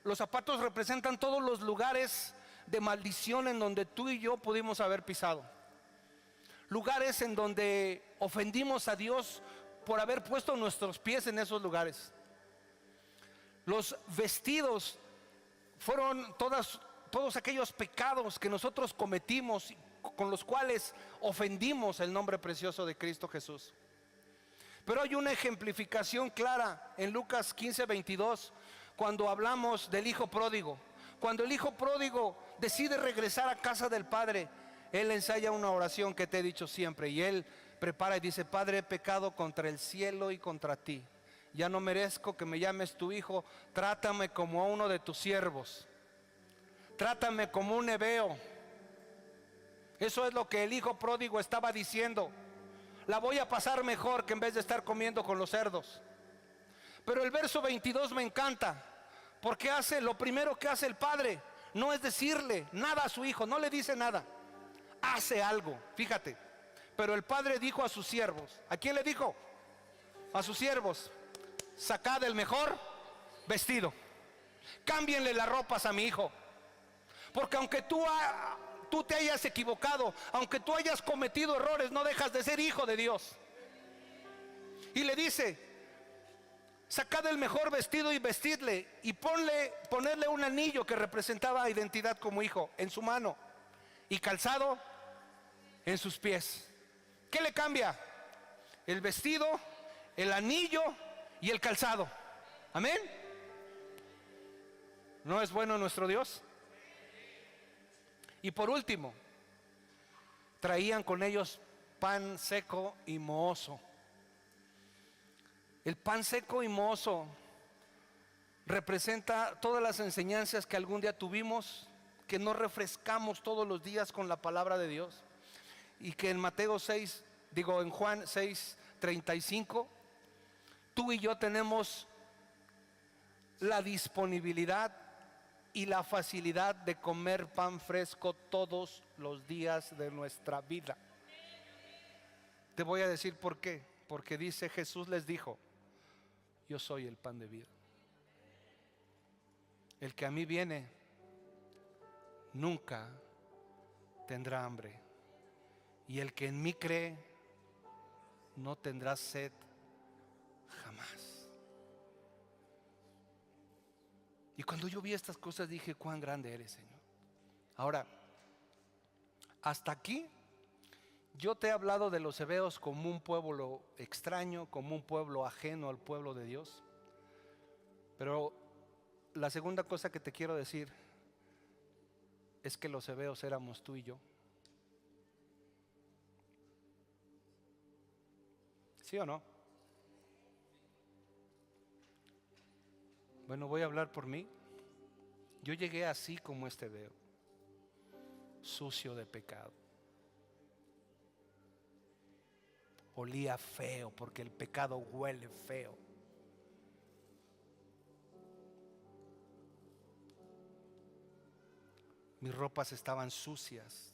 los zapatos representan todos los lugares de maldición en donde tú y yo pudimos haber pisado. Lugares en donde ofendimos a Dios por haber puesto nuestros pies en esos lugares. Los vestidos fueron todos aquellos pecados que nosotros cometimos, con los cuales ofendimos el nombre precioso de Cristo Jesús. Pero hay una ejemplificación clara en Lucas 15:22, cuando hablamos del hijo pródigo. Cuando el hijo pródigo decide regresar a casa del padre, él ensaya una oración que te he dicho siempre, y él prepara y dice: Padre, he pecado contra el cielo y contra ti, ya no merezco que me llames tu hijo, trátame como a uno de tus siervos, trátame como un heveo. Eso es lo que el hijo pródigo estaba diciendo: la voy a pasar mejor que en vez de estar comiendo con los cerdos. Pero el verso 22 me encanta, porque lo primero que hace el padre no es decirle nada a su hijo, no le dice nada, hace algo. Fíjate, pero el padre dijo a sus siervos. ¿A quién le dijo? A sus siervos: sacad el mejor vestido, cámbienle las ropas a mi hijo, Porque aunque tú te hayas equivocado, aunque tú hayas cometido errores, no dejas de ser hijo de Dios. Y le dice: sacad el mejor vestido y vestidle, y ponerle un anillo que representaba identidad como hijo en su mano, y calzado en sus pies. ¿Qué le cambia? El vestido, el anillo y el calzado. Amén. ¿No es bueno nuestro Dios? Y por último, traían con ellos pan seco y mohoso. El pan seco y mohoso representa todas las enseñanzas que algún día tuvimos, que nos refrescamos todos los días con la palabra de Dios, y que en en Juan 6:35, tú y yo tenemos la disponibilidad y la facilidad de comer pan fresco todos los días de nuestra vida. Te voy a decir por qué. Porque dice, Jesús les dijo: yo soy el pan de vida. El que a mí viene nunca tendrá hambre, y el que en mí cree no tendrá sed jamás. Y cuando yo vi estas cosas dije: cuán grande eres, Señor. Ahora, hasta aquí yo te he hablado de los hebeos como un pueblo extraño, como un pueblo ajeno al pueblo de Dios. Pero la segunda cosa que te quiero decir es que los hebeos éramos tú y yo. ¿Sí o no? Bueno, voy a hablar por mí. Yo llegué así como este hebeo, sucio de pecado. Olía feo, porque el pecado huele feo. Mis ropas estaban sucias.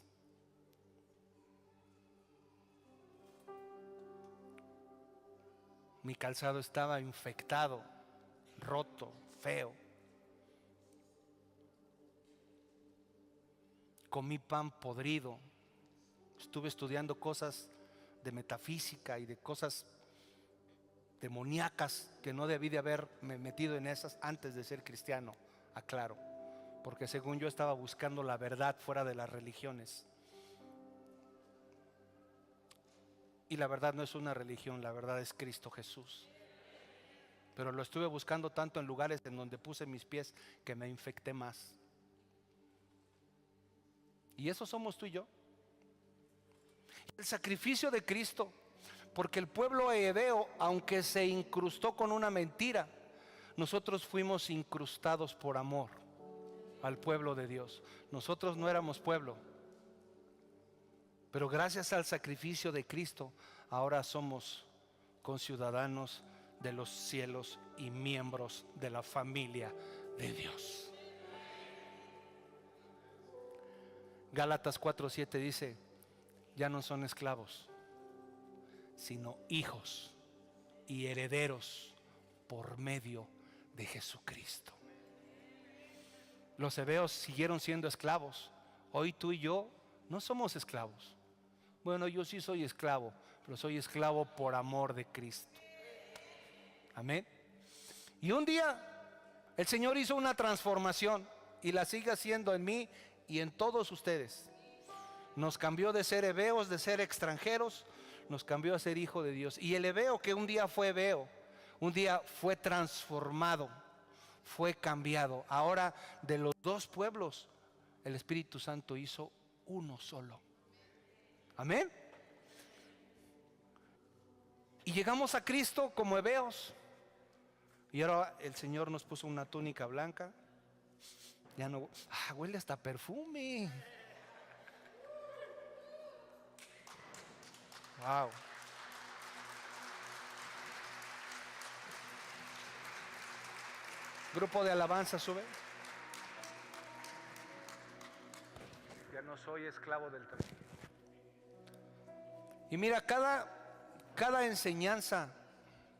Mi calzado estaba infectado, roto, feo. Comí pan podrido. Estuve estudiando cosas de metafísica y de cosas demoníacas que no debí de haberme metido en esas antes de ser cristiano, aclaro, porque según yo estaba buscando la verdad fuera de las religiones. Y la verdad no es una religión, la verdad es Cristo Jesús. Pero lo estuve buscando tanto en lugares en donde puse mis pies que me infecté más. Y eso somos tú y yo. El sacrificio de Cristo, porque el pueblo hebeo, aunque se incrustó con una mentira, nosotros fuimos incrustados por amor al pueblo de Dios. Nosotros no éramos pueblo, pero gracias al sacrificio de Cristo ahora somos conciudadanos de los cielos y miembros de la familia de Dios. Gálatas 4:7 dice: ya no son esclavos, sino hijos y herederos por medio de Jesucristo. Los hebeos siguieron siendo esclavos. Hoy tú y yo no somos esclavos. Bueno, yo sí soy esclavo, pero soy esclavo por amor de Cristo. Amén. Y un día el Señor hizo una transformación y la sigue haciendo en mí y en todos ustedes. Nos cambió de ser hebeos, de ser extranjeros, nos cambió a ser hijo de Dios. Y el hebeo que un día fue hebeo, un día fue transformado, fue cambiado. Ahora de los dos pueblos, el Espíritu Santo hizo uno solo. Amén. Y llegamos a Cristo como hebeos. Y ahora el Señor nos puso una túnica blanca. Ya no, huele hasta perfume. Wow. Grupo de alabanza, sube. Ya no soy esclavo del trabajo. Y mira, cada enseñanza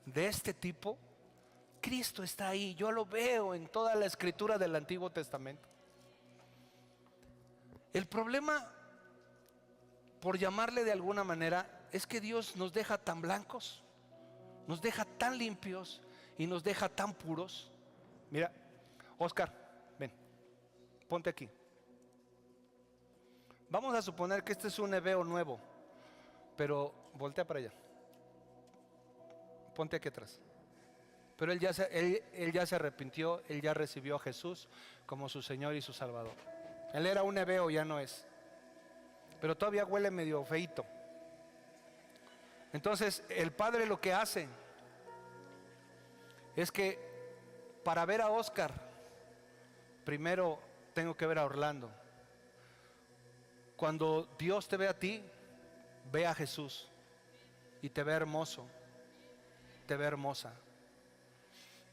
de este tipo, Cristo está ahí. Yo lo veo en toda la escritura del Antiguo Testamento. El problema, por llamarle de alguna manera, es que Dios nos deja tan blancos, nos deja tan limpios y nos deja tan puros. Mira, Oscar, ven, ponte aquí. Vamos a suponer que este es un Ebeo nuevo, pero voltea para allá. Ponte aquí atrás. Pero él ya se arrepintió, él ya recibió a Jesús como su Señor y su Salvador. Él era un Ebeo, ya no es. Pero todavía huele medio feito. Entonces el padre lo que hace es que para ver a Oscar, primero tengo que ver a Orlando. Cuando Dios te ve a ti, ve a Jesús y te ve hermoso, te ve hermosa.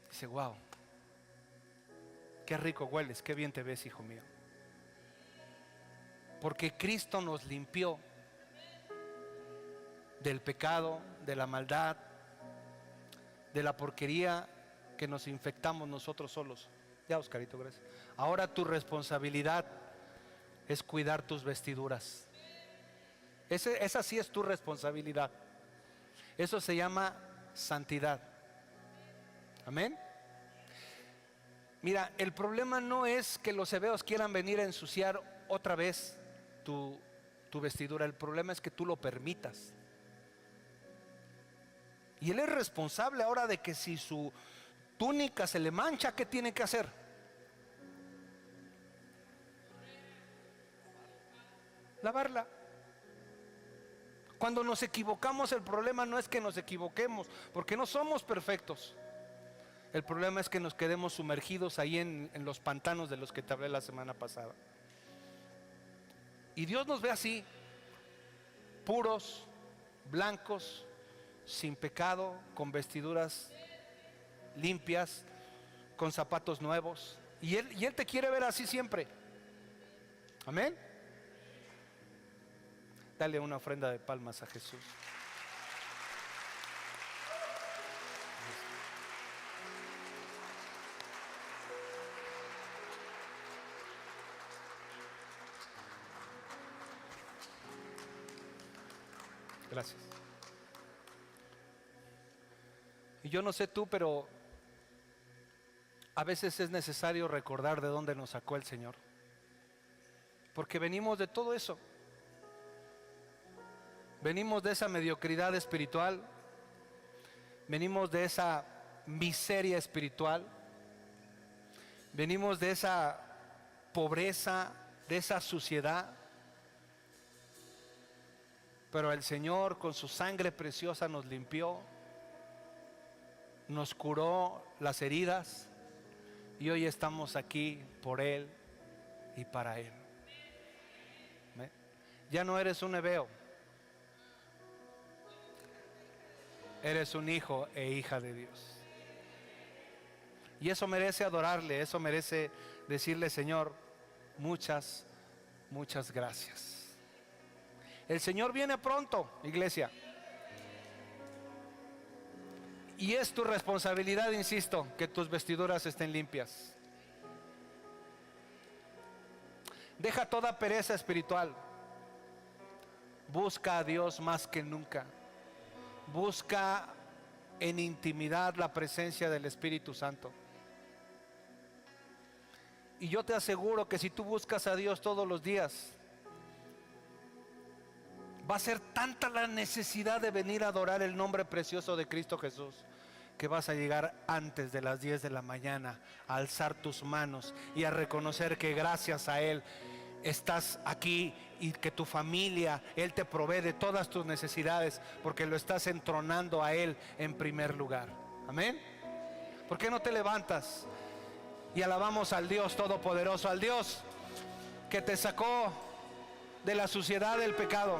Dice, wow, qué rico hueles, qué bien te ves, hijo mío. Porque Cristo nos limpió del pecado, de la maldad, de la porquería que nos infectamos nosotros solos. Ya, Oscarito, gracias. Ahora tu responsabilidad es cuidar tus vestiduras. Esa sí es tu responsabilidad. Eso se llama santidad. Amén. Mira, el problema no es que los hebeos quieran venir a ensuciar otra vez tu vestidura. El problema es que tú lo permitas. Y él es responsable ahora de que si su túnica se le mancha, ¿qué tiene que hacer? Lavarla. Cuando nos equivocamos, el problema no es que nos equivoquemos, porque no somos perfectos. El problema es que nos quedemos sumergidos ahí en los pantanos de los que te hablé la semana pasada. Y Dios nos ve así, puros, blancos, sin pecado, con vestiduras limpias, con zapatos nuevos. Y Él te quiere ver así siempre. Amén. Dale una ofrenda de palmas a Jesús. Gracias. Y yo no sé tú, pero a veces es necesario recordar de dónde nos sacó el Señor. Porque venimos de todo eso. Venimos de esa mediocridad espiritual. Venimos de esa miseria espiritual. Venimos de esa pobreza, de esa suciedad. Pero el Señor con su sangre preciosa nos limpió, nos curó las heridas y hoy estamos aquí por Él y para Él. Ya no eres un hebeo, eres un hijo e hija de Dios. Y eso merece adorarle, eso merece decirle, Señor, muchas, muchas gracias. El Señor viene pronto, iglesia. Y es tu responsabilidad, insisto, que tus vestiduras estén limpias. Deja toda pereza espiritual. Busca a Dios más que nunca. Busca en intimidad la presencia del Espíritu Santo. Y yo te aseguro que si tú buscas a Dios todos los días, va a ser tanta la necesidad de venir a adorar el nombre precioso de Cristo Jesús, que vas a llegar antes de las 10 de la mañana a alzar tus manos y a reconocer que gracias a Él estás aquí y que tu familia, Él te provee de todas tus necesidades porque lo estás entronando a Él en primer lugar. Amén. ¿Por qué no te levantas y alabamos al Dios Todopoderoso, al Dios que te sacó de la suciedad del pecado?